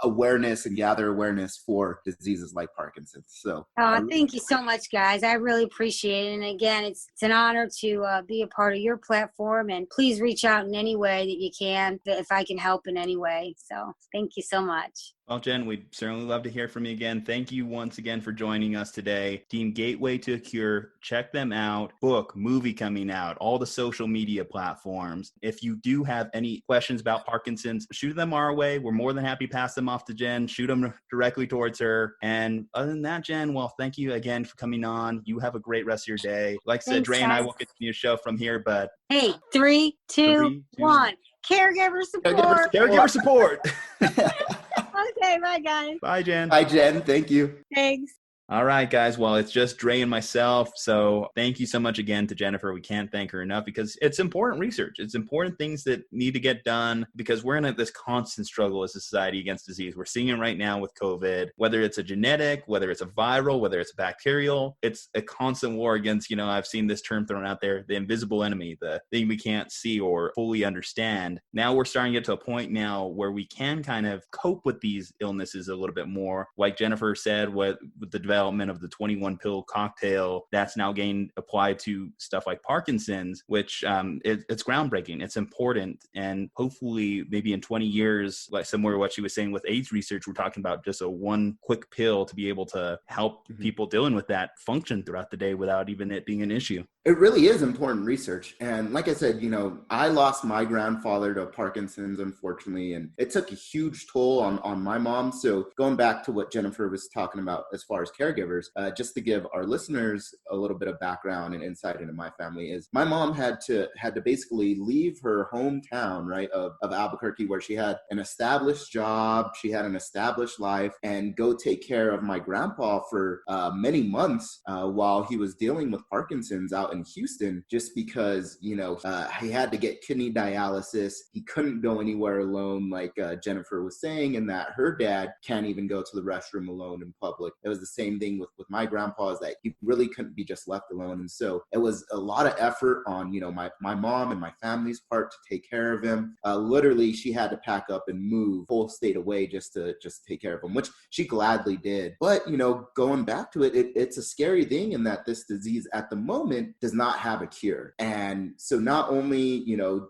awareness and gather awareness for diseases like Parkinson's. So thank you so much, guys. I really appreciate it. And again, it's an honor to be a part of your platform, and please reach out in any way that you can if I can help in any way. So thank you so much. Well, Jen, we'd certainly love to hear from you again. Thank you once again for joining us today. Team Gateway to a Cure, check them out. Book, movie coming out, all the social media platforms. If you do have any questions about Parkinson's, shoot them our way. We're more than happy to pass them off to Jen, shoot them directly towards her. And other than that, Jen, well, thank you again for coming on. You have a great rest of your day. Like I said, Thanks, Dre and I guys. will continue the show from here, but Hey, 3, 2, 1. Caregiver support. Caregiver support. Okay, bye, guys. Bye, Jen. Hi, Jen. Thank you. Thanks. All right, guys. Well, it's just Dre and myself. So thank you so much again to Jennifer. We can't thank her enough because it's important research. It's important things that need to get done because we're in this constant struggle as a society against disease. We're seeing it right now with COVID, whether it's a genetic, whether it's a viral, whether it's a bacterial. It's a constant war against, I've seen this term thrown out there, the invisible enemy, the thing we can't see or fully understand. Now we're starting to get to a point now where we can kind of cope with these illnesses a little bit more. Like Jennifer said, with the development of the 21 pill cocktail that's now getting applied to stuff like Parkinson's, which it's groundbreaking. It's important. And hopefully maybe in 20 years, like similar to what she was saying with AIDS research, we're talking about just a one quick pill to be able to help people dealing with that function throughout the day without even it being an issue. It really is important research. And like I said, I lost my grandfather to Parkinson's, unfortunately, and it took a huge toll on my mom. So going back to what Jennifer was talking about as far as caregivers, just to give our listeners a little bit of background and insight into my family is my mom had to basically leave her hometown, right, of Albuquerque, where she had an established job, she had an established life, and go take care of my grandpa for many months while he was dealing with Parkinson's out in Houston, just because, he had to get kidney dialysis. He couldn't go anywhere alone, like Jennifer was saying, and that her dad can't even go to the restroom alone in public. It was the same thing with my grandpa, is that he really couldn't be just left alone. And so it was a lot of effort on, my mom and my family's part to take care of him. Literally, she had to pack up and move whole state away just to take care of him, which she gladly did. But, going back to it, it's a scary thing in that this disease at the moment does not have a cure. And so not only,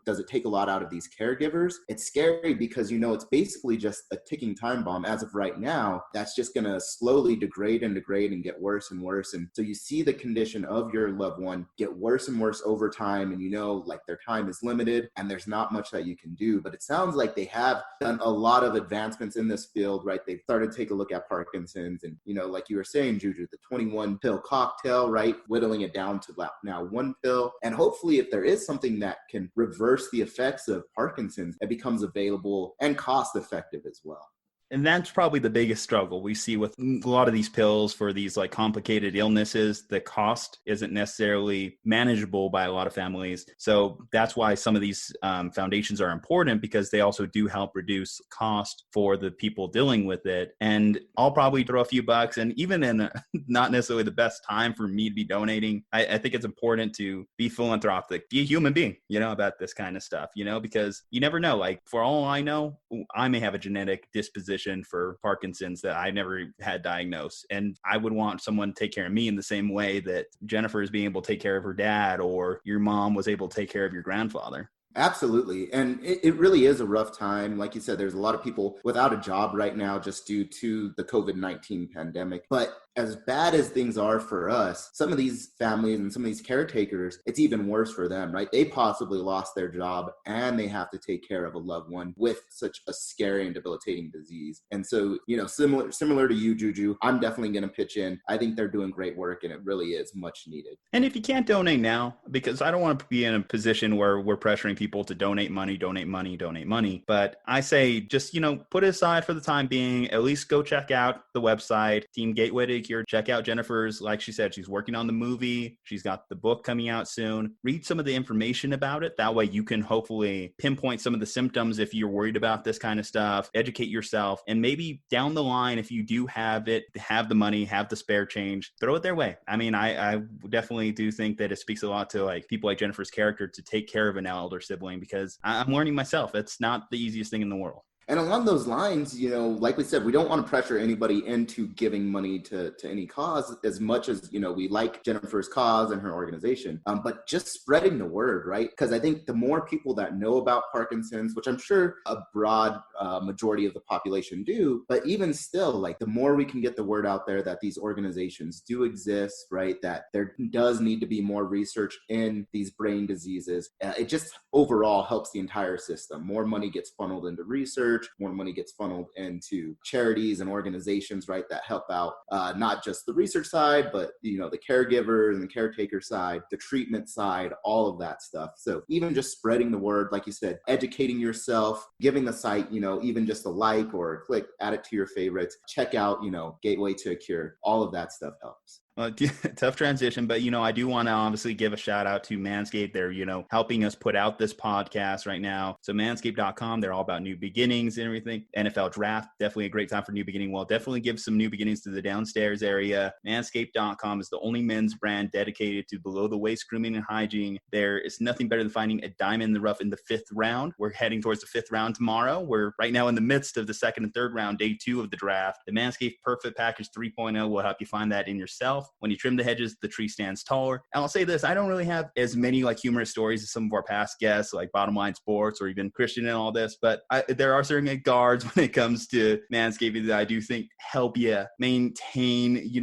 does it take a lot out of these caregivers, it's scary because, it's basically just a ticking time bomb as of right now that's just going to slowly degrade and get worse and worse. And so you see the condition of your loved one get worse and worse over time. And, like their time is limited and there's not much that you can do. But it sounds like they have done a lot of advancements in this field, right? They've started to take a look at Parkinson's and, like you were saying, Ju-Ju, the 21 pill cocktail, right? Whittling it down to now one pill. And hopefully if there is something that can reverse the effects of Parkinson's, it becomes available and cost effective as well. And that's probably the biggest struggle we see with a lot of these pills for these like complicated illnesses. The cost isn't necessarily manageable by a lot of families. So that's why some of these foundations are important, because they also do help reduce cost for the people dealing with it. And I'll probably throw a few bucks, and even in not necessarily the best time for me to be donating, I think it's important to be philanthropic, be a human being, about this kind of stuff, because you never know. Like for all I know, I may have a genetic disposition for Parkinson's that I never had diagnosed. And I would want someone to take care of me in the same way that Jennifer is being able to take care of her dad, or your mom was able to take care of your grandfather. Absolutely. And it really is a rough time. Like you said, there's a lot of people without a job right now just due to the COVID-19 pandemic. But as bad as things are for us, some of these families and some of these caretakers, it's even worse for them, right? They possibly lost their job and they have to take care of a loved one with such a scary and debilitating disease. And so, similar to you, Ju-Ju, I'm definitely going to pitch in. I think they're doing great work and it really is much needed. And if you can't donate now, because I don't want to be in a position where we're pressuring people to donate money. But I say just, put it aside for the time being. At least go check out the website, Team Gateway to Cure. Check out Jennifer's, like she said, she's working on the movie. She's got the book coming out soon. Read some of the information about it. That way you can hopefully pinpoint some of the symptoms if you're worried about this kind of stuff. Educate yourself. And maybe down the line, if you do have the money, have the spare change, throw it their way. I mean, I definitely do think that it speaks a lot to like people like Jennifer's character to take care of an elder sibling, because I'm learning myself, it's not the easiest thing in the world. And along those lines, like we said, we don't want to pressure anybody into giving money to any cause as much as, we like Jennifer's cause and her organization, but just spreading the word, right? Because I think the more people that know about Parkinson's, which I'm sure a broad majority of the population do, but even still, like the more we can get the word out there that these organizations do exist, right? That there does need to be more research in these brain diseases. It just overall helps the entire system. More money gets funneled into research, more money gets funneled into charities and organizations, right? That help out not just the research side, but the caregiver and the caretaker side, the treatment side, all of that stuff. So even just spreading the word, like you said, educating yourself, giving the site, even just a like or a click, add it to your favorites, check out, Gateway to a Cure, all of that stuff helps. Tough transition, but I do want to obviously give a shout out to Manscaped. They're helping us put out this podcast right now. So manscaped.com, they're all about new beginnings and everything. NFL draft, definitely a great time for new beginning. Well, definitely give some new beginnings to the downstairs area. Manscaped.com is the only men's brand dedicated to below the waist grooming and hygiene. There is nothing better than finding a diamond in the rough in the 5th round. We're heading towards the 5th round tomorrow. We're right now in the midst of the 2nd and 3rd round, day 2 of the draft. The Manscaped Perfect Package 3.0 will help you find that in yourself. When you trim the hedges, the tree stands taller. And I'll say this, I don't really have as many humorous stories as some of our past guests, like Bottom Line Sports or even Christian and all this, but there are certain guards when it comes to manscaping that I do think help you maintain, you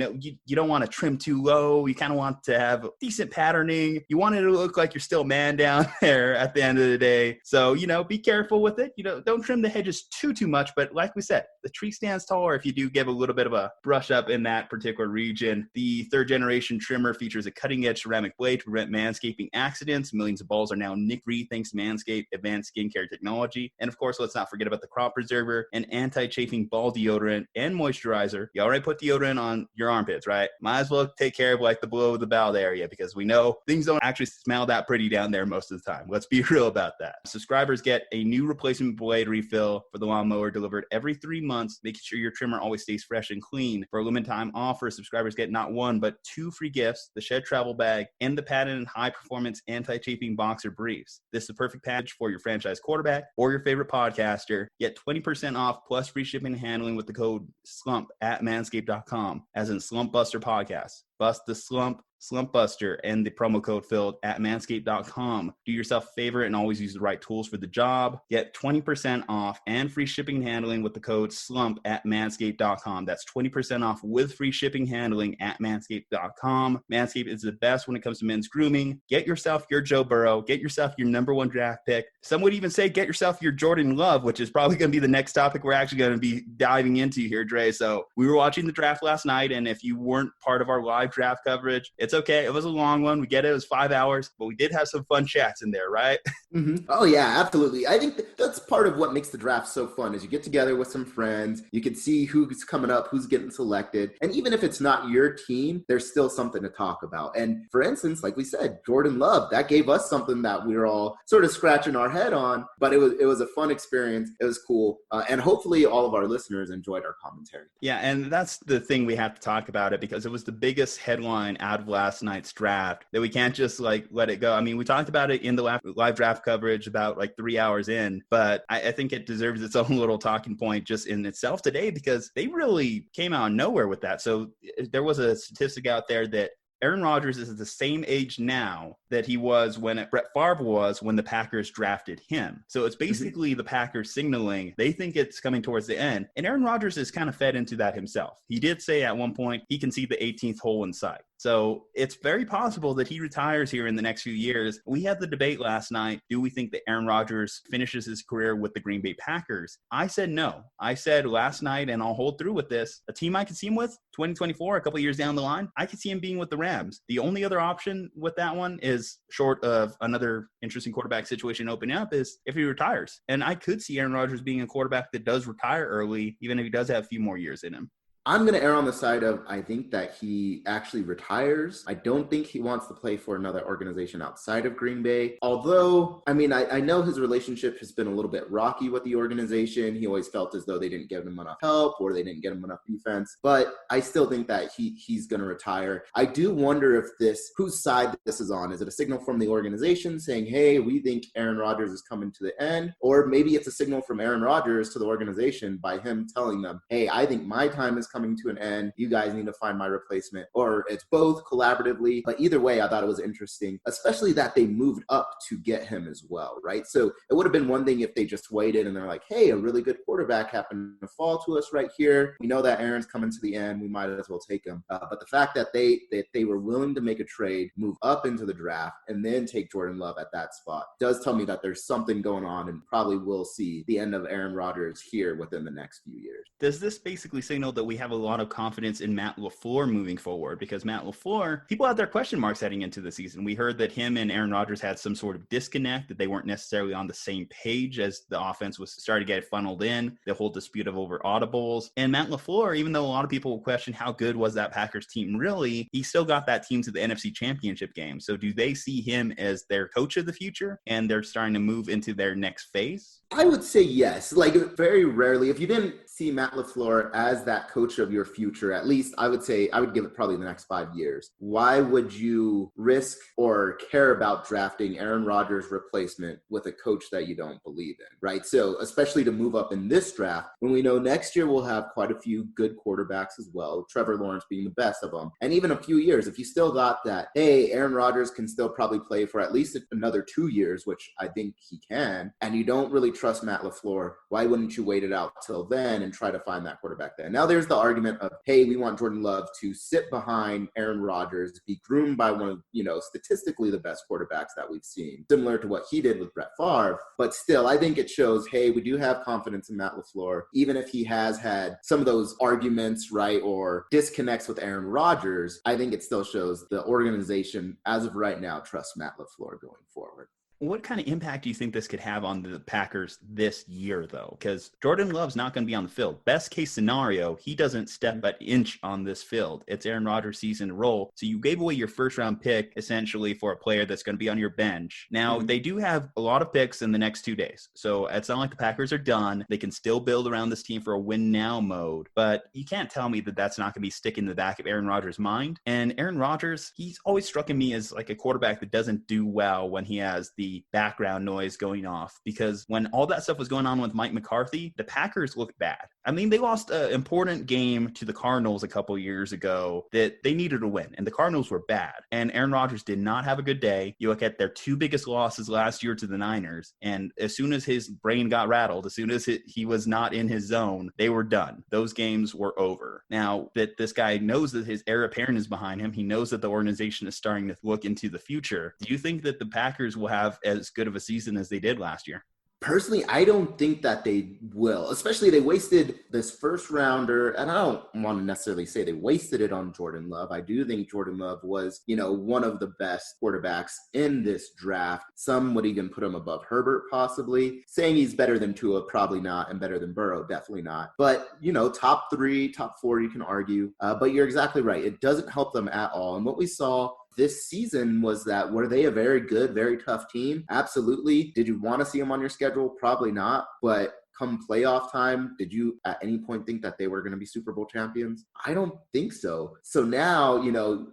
don't want to trim too low. You kind of want to have decent patterning. You want it to look like you're still a man down there at the end of the day. So, be careful with it. Don't trim the hedges too much, but like we said, the tree stands taller if you do give a little bit of a brush up in that particular region. The 3rd generation trimmer features a cutting-edge ceramic blade to prevent manscaping accidents. Millions of balls are now nick-free thanks to Manscaped advanced skincare technology. And of course, let's not forget about the crop preserver, an anti-chafing ball deodorant and moisturizer. You already put deodorant on your armpits, right? Might as well take care of the below the belt area, because we know things don't actually smell that pretty down there most of the time. Let's be real about that. Subscribers get a new replacement blade refill for the lawnmower delivered every 3 months, making sure your trimmer always stays fresh and clean. For a limited time offer, subscribers get not one, but 2 free gifts, the Shed Travel Bag and the patented high-performance anti-chafing boxer briefs. This is the perfect package for your franchise quarterback or your favorite podcaster. Get 20% off plus free shipping and handling with the code SLUMP at manscaped.com, as in Slumpbuster Podcast. Bust the Slump, Slumpbuster, and the promo code filled at manscaped.com. Do yourself a favor and always use the right tools for the job. Get 20% off and free shipping and handling with the code SLUMP at manscaped.com. That's 20% off with free shipping and handling at manscaped.com. Manscaped is the best when it comes to men's grooming. Get yourself your Joe Burrow. Get yourself your #1 draft pick. Some would even say get yourself your Jordan Love, which is probably going to be the next topic we're actually going to be diving into here, Dre. So we were watching the draft last night, and if you weren't part of our live draft coverage, it's okay. It was a long one. We get it. It was 5 hours, but we did have some fun chats in there, right? Mm-hmm. Oh, yeah, absolutely. I think that's part of what makes the draft so fun is you get together with some friends. You can see who's coming up, who's getting selected. And even if it's not your team, there's still something to talk about. And for instance, like we said, Jordan Love, that gave us something that we were all sort of scratching our head on, but it was a fun experience. It was cool. And hopefully all of our listeners enjoyed our commentary. Yeah, and that's the thing we have to talk about it, because it was the biggest headline out of last night's draft that we can't just let it go. I mean, we talked about it in the live draft coverage about 3 hours in, but I think it deserves its own little talking point just in itself today, because they really came out of nowhere with that. So there was a statistic out there that Aaron Rodgers is the same age now that he was when Brett Favre was when the Packers drafted him. So it's basically the Packers signaling they think it's coming towards the end. And Aaron Rodgers is kind of fed into that himself. He did say at one point he can see the 18th hole in sight. So it's very possible that he retires here in the next few years. We had the debate last night. Do we think that Aaron Rodgers finishes his career with the Green Bay Packers? I said no. I said last night, and I'll hold through with this, a team I could see him with 2024, a couple of years down the line, I could see him being with the Rams. The only other option with that one is, short of another interesting quarterback situation opening up, is if he retires. And I could see Aaron Rodgers being a quarterback that does retire early, even if he does have a few more years in him. I'm going to err on the side of I think that he actually retires. I don't think he wants to play for another organization outside of Green Bay. Although, I mean, I know his relationship has been a little bit rocky with the organization. He always felt as though they didn't give him enough help or they didn't get him enough defense. But I still think that he's going to retire. I do wonder if whose side this is on. Is it a signal from the organization saying, hey, we think Aaron Rodgers is coming to the end? Or maybe it's a signal from Aaron Rodgers to the organization by him telling them, hey, I think my time is coming to an end. You guys need to find my replacement. Or it's both collaboratively. But either way, I thought it was interesting, especially that they moved up to get him as well, right? So it would have been one thing if they just waited and they're like, hey, a really good quarterback happened to fall to us right here. We know that Aaron's coming to the end. We might as well take him. But the fact that they were willing to make a trade, move up into the draft, and then take Jordan Love at that spot does tell me that there's something going on and probably will see the end of Aaron Rodgers here within the next few years. Does this basically signal that we have a lot of confidence in Matt LaFleur moving forward? Because Matt LaFleur, people had their question marks heading into the season. We heard that him and Aaron Rodgers had some sort of disconnect, that they weren't necessarily on the same page as the offense was starting to get funneled in, the whole dispute of over audibles. And Matt LaFleur, even though a lot of people question how good was that Packers team really, he still got that team to the NFC Championship game. So do they see him as their coach of the future and they're starting to move into their next phase? I would say yes. Like, very rarely, if you didn't see Matt LaFleur as that coach of your future, at least I would say I would give it probably the next 5 years. Why would you risk or care about drafting Aaron Rodgers' replacement with a coach that you don't believe in, right? So especially to move up in this draft, when we know next year we'll have quite a few good quarterbacks as well, Trevor Lawrence being the best of them. And even a few years, if you still got that, hey, Aaron Rodgers can still probably play for at least another 2 years, which I think he can, and you don't really trust Matt LaFleur, why wouldn't you wait it out till then and try to find that quarterback then? Now there's the argument of, hey, we want Jordan Love to sit behind Aaron Rodgers, be groomed by one of, statistically the best quarterbacks that we've seen, similar to what he did with Brett Favre. But still, I think it shows, hey, we do have confidence in Matt LaFleur, even if he has had some of those arguments, right, or disconnects with Aaron Rodgers. I think it still shows the organization, as of right now, trusts Matt LaFleur going forward. What kind of impact do you think this could have on the Packers this year, though? Because Jordan Love's not going to be on the field. Best case scenario, he doesn't step an inch on this field. It's Aaron Rodgers' season to roll. So you gave away your first-round pick, essentially, for a player that's going to be on your bench. Now, they do have a lot of picks in the next 2 days. So it's not like the Packers are done. They can still build around this team for a win-now mode. But you can't tell me that that's not going to be sticking in the back of Aaron Rodgers' mind. And Aaron Rodgers, he's always struck me as like a quarterback that doesn't do well when he has the background noise going off, because when all that stuff was going on with Mike McCarthy, the Packers looked bad. I mean, they lost an important game to the Cardinals a couple years ago that they needed to win, and the Cardinals were bad. And Aaron Rodgers did not have a good day. You look at their 2 biggest losses last year to the Niners, and as soon as his brain got rattled, as soon as he was not in his zone, they were done. Those games were over. Now that this guy knows that his heir apparent is behind him, he knows that the organization is starting to look into the future. Do you think that the Packers will have as good of a season as they did last year? Personally, I don't think that they will, especially they wasted this first rounder. And I don't want to necessarily say they wasted it on Jordan Love. I do think Jordan Love was, one of the best quarterbacks in this draft. Some would even put him above Herbert, possibly. Saying he's better than Tua, probably not, and better than Burrow, definitely not. But, top 3, top 4, you can argue. But you're exactly right. It doesn't help them at all. And what we saw this season was that, were they a very good, very tough team? Absolutely. Did you want to see them on your schedule? Probably not. But come playoff time, did you at any point think that they were going to be Super Bowl champions? I don't think so. So now,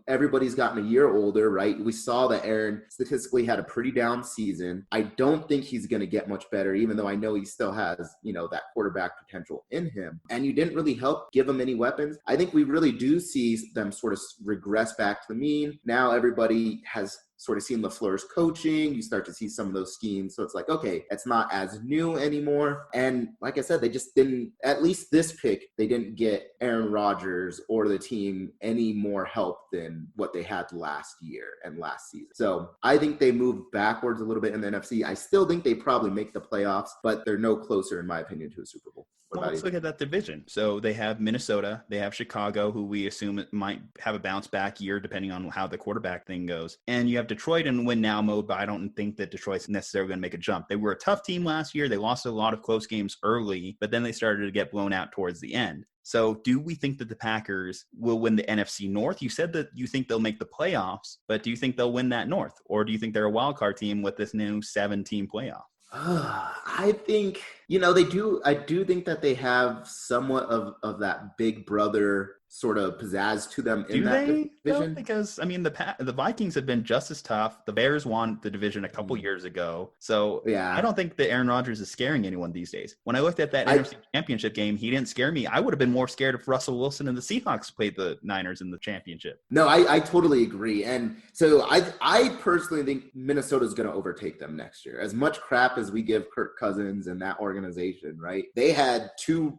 everybody's gotten a year older, right? We saw that Aaron statistically had a pretty down season. I don't think he's going to get much better, even though I know he still has, that quarterback potential in him. And you didn't really help give him any weapons. I think we really do see them sort of regress back to the mean. Now everybody has sort of seen LaFleur's coaching. You start to see some of those schemes. So it's like, okay, it's not as new anymore. And like I said, they just didn't, at least this pick, they didn't get Aaron Rodgers or the team any more help than what they had last year and last season. So I think they moved backwards a little bit in the NFC. I still think they probably make the playoffs, but they're no closer, in my opinion, to a Super Bowl. Well, let's look at that division. So they have Minnesota, they have Chicago, who we assume might have a bounce back year depending on how the quarterback thing goes. And you have Detroit in win now mode, but I don't think that Detroit's necessarily going to make a jump. They were a tough team last year. They lost a lot of close games early, but then they started to get blown out towards the end. So do we think that the Packers will win the NFC North? You said that you think they'll make the playoffs, but do you think they'll win that North? Or do you think they're a wild card team with this new 7-team playoff? I think, they do. I do think that they have somewhat of that big brother sort of pizzazz to them in that division. Though? Because, the Vikings have been just as tough. The Bears won the division a couple years ago. So I don't think that Aaron Rodgers is scaring anyone these days. When I looked at that NFC Championship game, he didn't scare me. I would have been more scared if Russell Wilson and the Seahawks played the Niners in the championship. No, I totally agree. And so I personally think Minnesota's going to overtake them next year. As much crap as we give Kirk Cousins and that organization, right? They had two,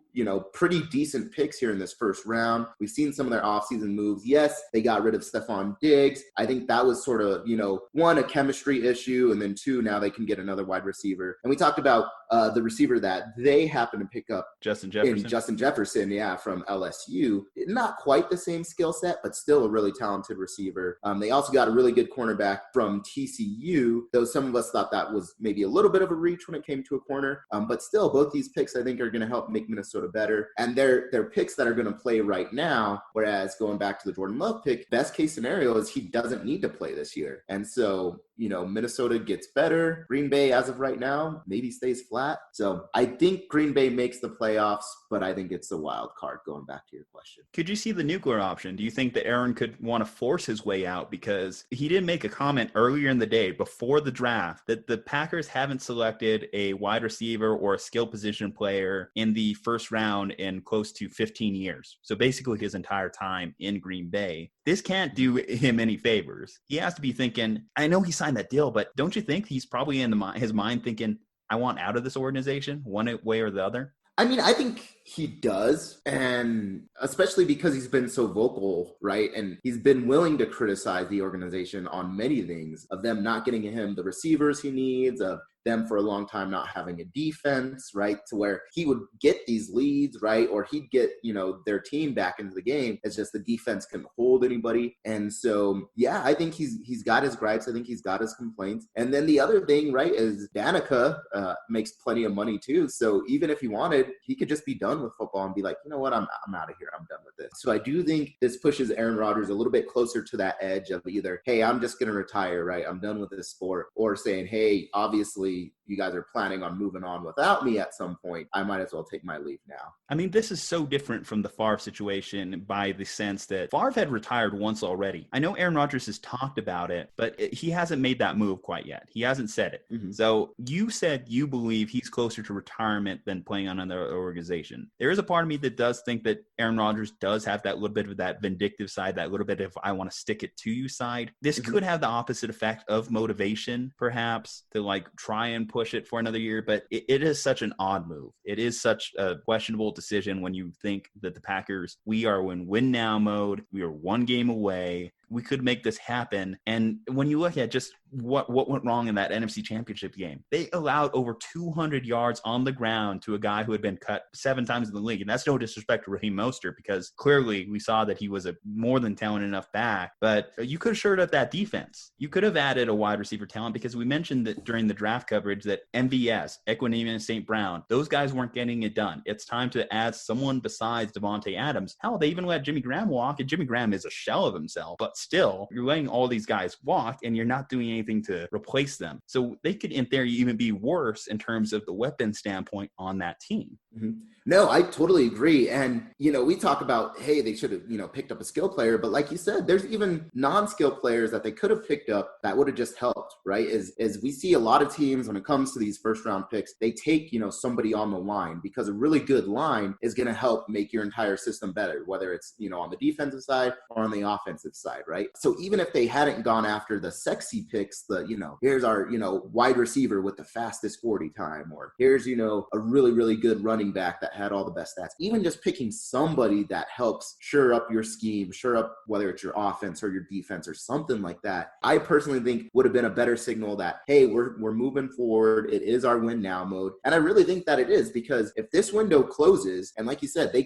pretty decent picks here in this first round. We've seen some of their offseason moves. Yes, they got rid of Stephon Diggs. I think that was sort of, one, a chemistry issue, and then two, now they can get another wide receiver. And we talked about the receiver that they happen to pick up, Justin Jefferson, from LSU. Not quite the same skill set, but still a really talented receiver. They also got a really good cornerback from TCU, though some of us thought that was maybe a little bit of a reach when it came to a corner. But still, both these picks, I think, are going to help make Minnesota better. And they're picks that are going to play right now, whereas going back to the Jordan Love pick, best case scenario is he doesn't need to play this year. And so, Minnesota gets better. Green Bay, as of right now, maybe stays flat. So I think Green Bay makes the playoffs, but I think it's a wild card, going back to your question. Could you see the nuclear option? Do you think that Aaron could want to force his way out? Because he did make a comment earlier in the day before the draft that the Packers haven't selected a wide receiver or a skill position player in the first round in close to 15 years. So basically his entire time in Green Bay. This can't do him any favors. He has to be thinking, I know he signed that deal, but don't you think he's probably in his mind thinking, I want out of this organization one way or the other? I think he does, and especially because he's been so vocal, right? And he's been willing to criticize the organization on many things, of them not getting him the receivers he needs, of them for a long time not having a defense, right? To where he would get these leads, right? Or he'd get, their team back into the game. It's just the defense couldn't hold anybody. And so, I think he's got his gripes. I think he's got his complaints. And then the other thing, right, is Danica makes plenty of money too. So even if he wanted, he could just be done with football and be like, you know what, I'm out of here. I'm done with this. So I do think this pushes Aaron Rodgers a little bit closer to that edge of either, hey, I'm just going to retire, right? I'm done with this sport. Or saying, hey, obviously, you guys are planning on moving on without me at some point. I might as well take my leave now. This is so different from the Favre situation by the sense that Favre had retired once already. I know Aaron Rodgers has talked about it, but he hasn't made that move quite yet. He hasn't said it. Mm-hmm. So you said you believe he's closer to retirement than playing on another organization. There is a part of me that does think that Aaron Rodgers does have that little bit of that vindictive side, that little bit of I want to stick it to you side. This could have the opposite effect of motivation, perhaps, to try and push it for another year, but it is such an odd move. It is such a questionable decision when you think that the Packers, we are in win now mode. We are one game away. We could make this happen. And when you look at just what went wrong in that NFC Championship game, they allowed over 200 yards on the ground to a guy who had been cut 7 times in the league. And that's no disrespect to Raheem Mostert, because clearly we saw that he was a more than talented enough back. But you could have shored up that defense. You could have added a wide receiver talent, because we mentioned that during the draft coverage that MVS, Equanimeous St. Brown, those guys weren't getting it done. It's time to add someone besides Devontae Adams. Hell, they even let Jimmy Graham walk, and Jimmy Graham is a shell of himself. But still, you're letting all these guys walk and you're not doing anything to replace them. So they could, in theory, even be worse in terms of the weapon standpoint on that team. Mm-hmm. No, I totally agree. And, we talk about, hey, they should have, picked up a skill player. But like you said, there's even non-skill players that they could have picked up that would have just helped, right? Is we see a lot of teams when it comes to these first round picks, they take, somebody on the line, because a really good line is going to help make your entire system better, whether it's, on the defensive side or on the offensive side, right? So even if they hadn't gone after the sexy picks, here's our, wide receiver with the fastest 40 time, or here's, a really, really good running back that had all the best stats. Even just picking somebody that helps shore up your scheme, shore up whether it's your offense or your defense or something like that, I personally think would have been a better signal that, hey, we're moving forward. It is our win now mode. And I really think that it is, because if this window closes, and like you said, they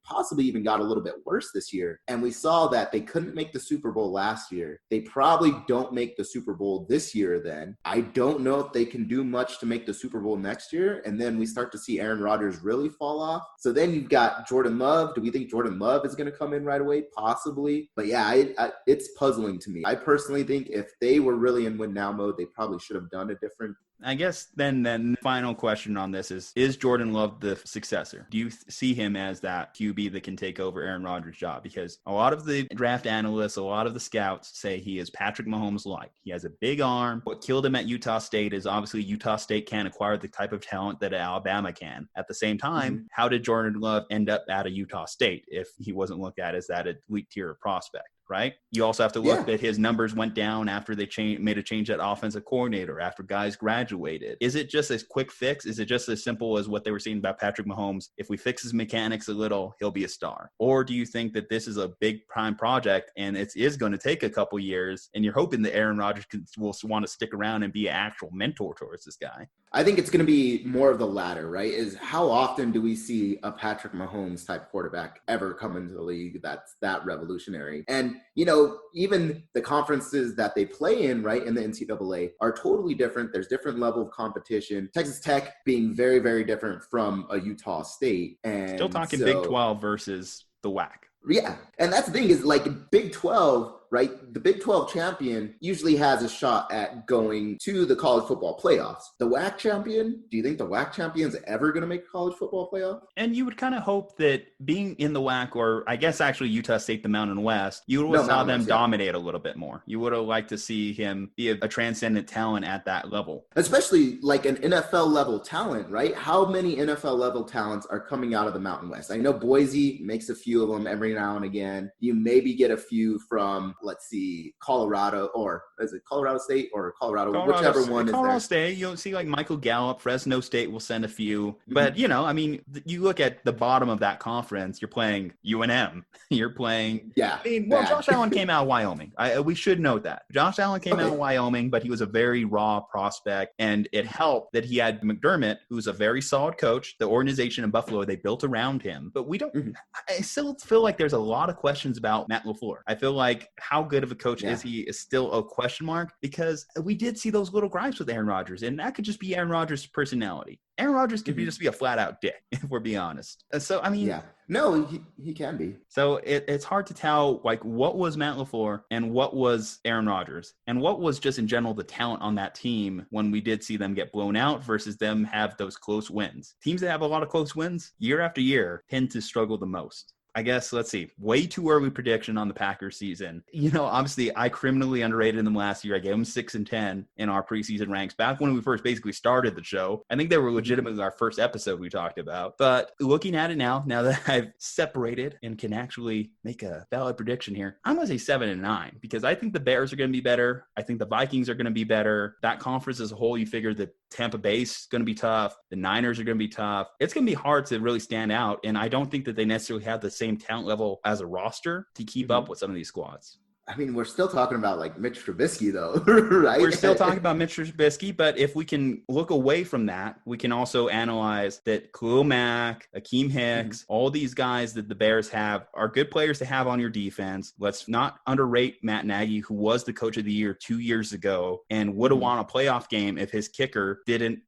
possibly even got a little bit worse this year, and we saw that they couldn't make the Super Bowl last year. They probably don't make the Super Bowl this year then. I don't know if they can do much to make the Super Bowl next year, and then we start to see Aaron Rodgers really fall off. So then you've got Jordan Love. Do we think Jordan Love is going to come in right away? Possibly. But yeah, it's puzzling to me. I personally think if they were really in win now mode, they probably should have done a different. I guess then final question on this is Jordan Love the successor? Do you see him as that QB that can take over Aaron Rodgers' job? Because a lot of the draft analysts, a lot of the scouts say he is Patrick Mahomes-like. He has a big arm. What killed him at Utah State is obviously Utah State can't acquire the type of talent that Alabama can. At the same time, how did Jordan Love end up at a Utah State if he wasn't looked at as that elite tier prospect? Right? You also have to look that his numbers went down after they made a change at offensive coordinator, after guys graduated. Is it just a quick fix? Is it just as simple as what they were saying about Patrick Mahomes? If we fix his mechanics a little, he'll be a star. Or do you think that this is a big prime project and it is going to take a couple years and you're hoping that Aaron Rodgers will want to stick around and be an actual mentor towards this guy? I think it's going to be more of the latter, right? Is how often do we see a Patrick Mahomes type quarterback ever come into the league that's that revolutionary? And, you know, even the conferences that they play in, right, in the NCAA are totally different. There's different level of competition. Texas Tech being very, very different from a Utah State. And still talking Big 12 versus the WAC. Yeah. And that's the thing is like Big 12, right? The Big 12 champion usually has a shot at going to the college football playoffs. The WAC champion, do you think the WAC champion is ever going to make a college football playoff? And you would kind of hope that being in the WAC, or I guess actually Utah State, the Mountain West, you would have saw them dominate a little bit more. You would have liked to see him be a transcendent talent at that level. Especially like an NFL level talent, right? How many NFL level talents are coming out of the Mountain West? I know Boise makes a few of them every now and again. You maybe get a few from, let's see, Colorado, or is it Colorado State or Colorado whichever one is Colorado there. State, you'll see like Michael Gallup, Fresno State will send a few. But, you know, I mean, you look at the bottom of that conference, you're playing UNM. You're playing. Yeah. I mean, well, Josh Allen came out of Wyoming. We should note that. Josh Allen came out of Wyoming, but he was a very raw prospect. And it helped that he had McDermott, who's a very solid coach. The organization in Buffalo, they built around him. But we don't, I still feel like there's a lot of questions about Matt LaFleur. I feel like how good of a coach is he is still a question mark, because we did see those little gripes with Aaron Rodgers, and that could just be Aaron Rodgers' personality. Aaron Rodgers could just be a flat out dick, if we're being honest. So, I mean, no, he can be. So it's hard to tell, like, what was Matt LaFleur and what was Aaron Rodgers and what was just in general the talent on that team when we did see them get blown out versus them have those close wins. Teams that have a lot of close wins year after year tend to struggle the most. I guess, let's see, way too early prediction on the Packers season. You know, obviously, I criminally underrated them last year. I gave them 6-10 in our preseason ranks back when we first basically started the show. I think they were legitimately our first episode we talked about. But looking at it now that I've separated and can actually make a valid prediction here, I'm going to say 7-9 because I think the Bears are going to be better. I think the Vikings are going to be better. That conference as a whole, you figure that Tampa Bay's going to be tough. The Niners are going to be tough. It's going to be hard to really stand out. And I don't think that they necessarily have the same talent level as a roster to keep up with some of these squads. I mean, we're still talking about like Mitch Trubisky though, right? We're still talking about Mitch Trubisky, but if we can look away from that, we can also analyze that Khalil Mack, Akeem Hicks, all these guys that the Bears have are good players to have on your defense. Let's not underrate Matt Nagy, who was the coach of the year 2 years ago and would have won a playoff game if his kicker didn't,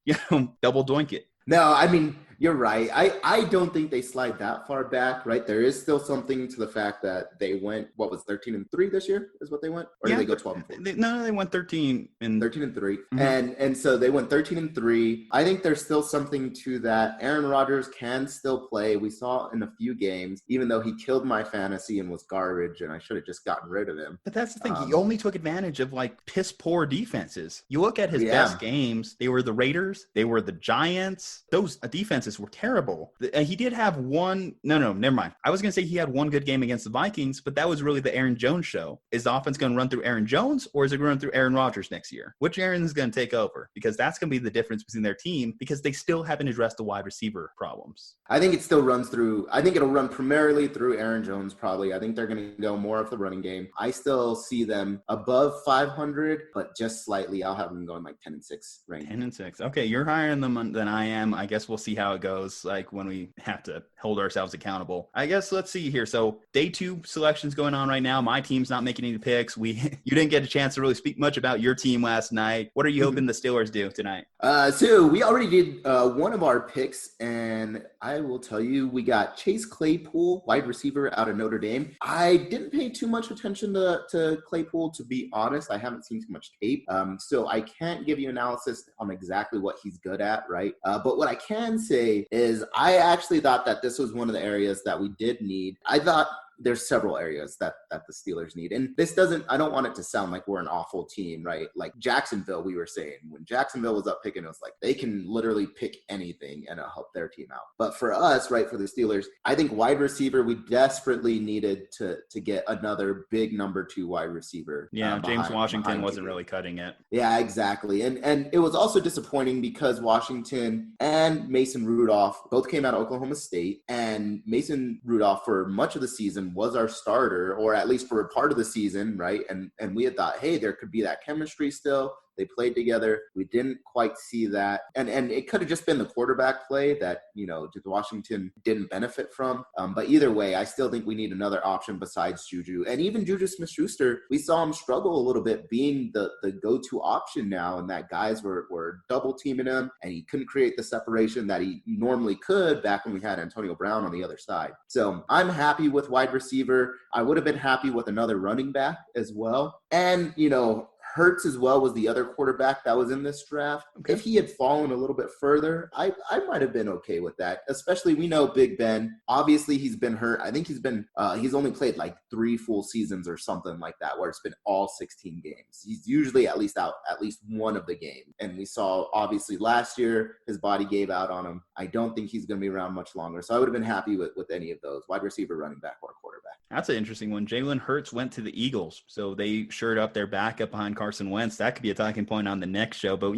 double doink it. No, I mean, you're right. I don't think they slide that far back, right? There is still something to the fact that they went, 13-3 this year is what they went? Or did they go 12-4? No, they went 13-3. And so they went 13-3. I think there's still something to that. Aaron Rodgers can still play. We saw in a few games, even though he killed my fantasy and was garbage and I should have just gotten rid of him. But that's the thing. He only took advantage of like piss poor defenses. You look at his best games, they were the Raiders, they were the Giants. Those defenses were terrible. He did have one. No, never mind. I was going to say he had one good game against the Vikings, but that was really the Aaron Jones show. Is the offense going to run through Aaron Jones or is it going to run through Aaron Rodgers next year? Which Aaron is going to take over? Because that's going to be the difference between their team because they still haven't addressed the wide receiver problems. I think it still runs through. I think it'll run primarily through Aaron Jones probably. I think they're going to go more of the running game. I still see them above 500, but just slightly. I'll have them going like 10-6 range. 10-6. Okay, you're higher than I am. I guess we'll see how it goes, like when we have to hold ourselves accountable. I guess let's see here. So day 2 selections going on right now. My team's not making any picks. You didn't get a chance to really speak much about your team last night. What are you hoping the Steelers do tonight? So we already did one of our picks, and I will tell you, we got Chase Claypool, wide receiver out of Notre Dame. I didn't pay too much attention to Claypool, to be honest. I haven't seen too much tape, so I can't give you analysis on exactly what he's good at, right? But what I can say is I actually thought that this was one of the areas that we did need. I thought there's several areas that the Steelers need. And this I don't want it to sound like we're an awful team, right? Like Jacksonville, we were saying, when Jacksonville was up picking, it was like they can literally pick anything and it'll help their team out. But for us, right, for the Steelers, I think wide receiver, we desperately needed to get another big number 2 wide receiver. Yeah, James Washington wasn't really cutting it. Yeah, exactly. And it was also disappointing because Washington and Mason Rudolph both came out of Oklahoma State, and Mason Rudolph for much of the season was our starter, or at least for a part of the season, right? And we had thought, hey, there could be that chemistry still. They played together. We didn't quite see that. And it could have just been the quarterback play that, Washington didn't benefit from. But either way, I still think we need another option besides Ju-Ju. And even Ju-Ju Smith-Schuster, we saw him struggle a little bit being the go-to option now, and that guys were double teaming him, and he couldn't create the separation that he normally could back when we had Antonio Brown on the other side. So I'm happy with wide receiver. I would have been happy with another running back as well. And, Hurts as well was the other quarterback that was in this draft. Okay. If he had fallen a little bit further, I might have been okay with that. Especially, we know Big Ben. Obviously, he's been hurt. I think he's only played like 3 full seasons or something like that, where it's been all 16 games. He's usually at least out at least one of the games. And we saw, obviously, last year, his body gave out on him. I don't think he's going to be around much longer. So I would have been happy with any of those, wide receiver, running back, or quarterback. That's an interesting one. Jalen Hurts went to the Eagles, so they shored up their backup behind Carson Wentz. That could be a talking point on the next show. But,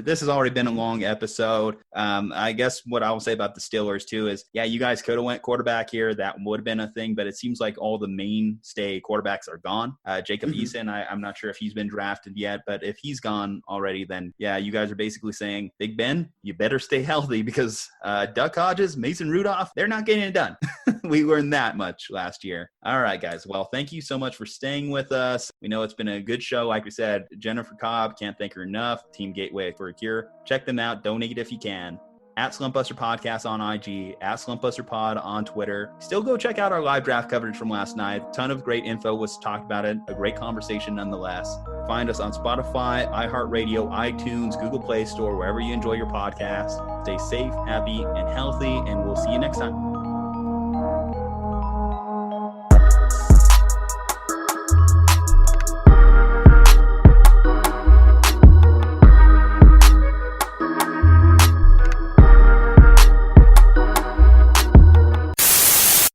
this has already been a long episode. I guess what I will say about the Steelers, too, is, yeah, you guys could have went quarterback here. That would have been a thing. But it seems like all the mainstay quarterbacks are gone. Jacob Eason, I'm not sure if he's been drafted yet. But if he's gone already, then, yeah, you guys are basically saying, Big Ben, you better stay healthy because Duck Hodges, Mason Rudolph, they're not getting it done. We learned that much last year. All right, guys. Well, thank you so much for staying with us. We know it's been a good show. Like we said, Jennifer Cobb, can't thank her enough. Team Gateway for a Cure. Check them out. Donate if you can. At Slumpbuster Podcast on IG, at Slumpbuster Pod on Twitter. Still go check out our live draft coverage from last night. A ton of great info was talked about it. A great conversation nonetheless. Find us on Spotify, iHeartRadio, iTunes, Google Play Store, wherever you enjoy your podcast. Stay safe, happy, and healthy, and we'll see you next time.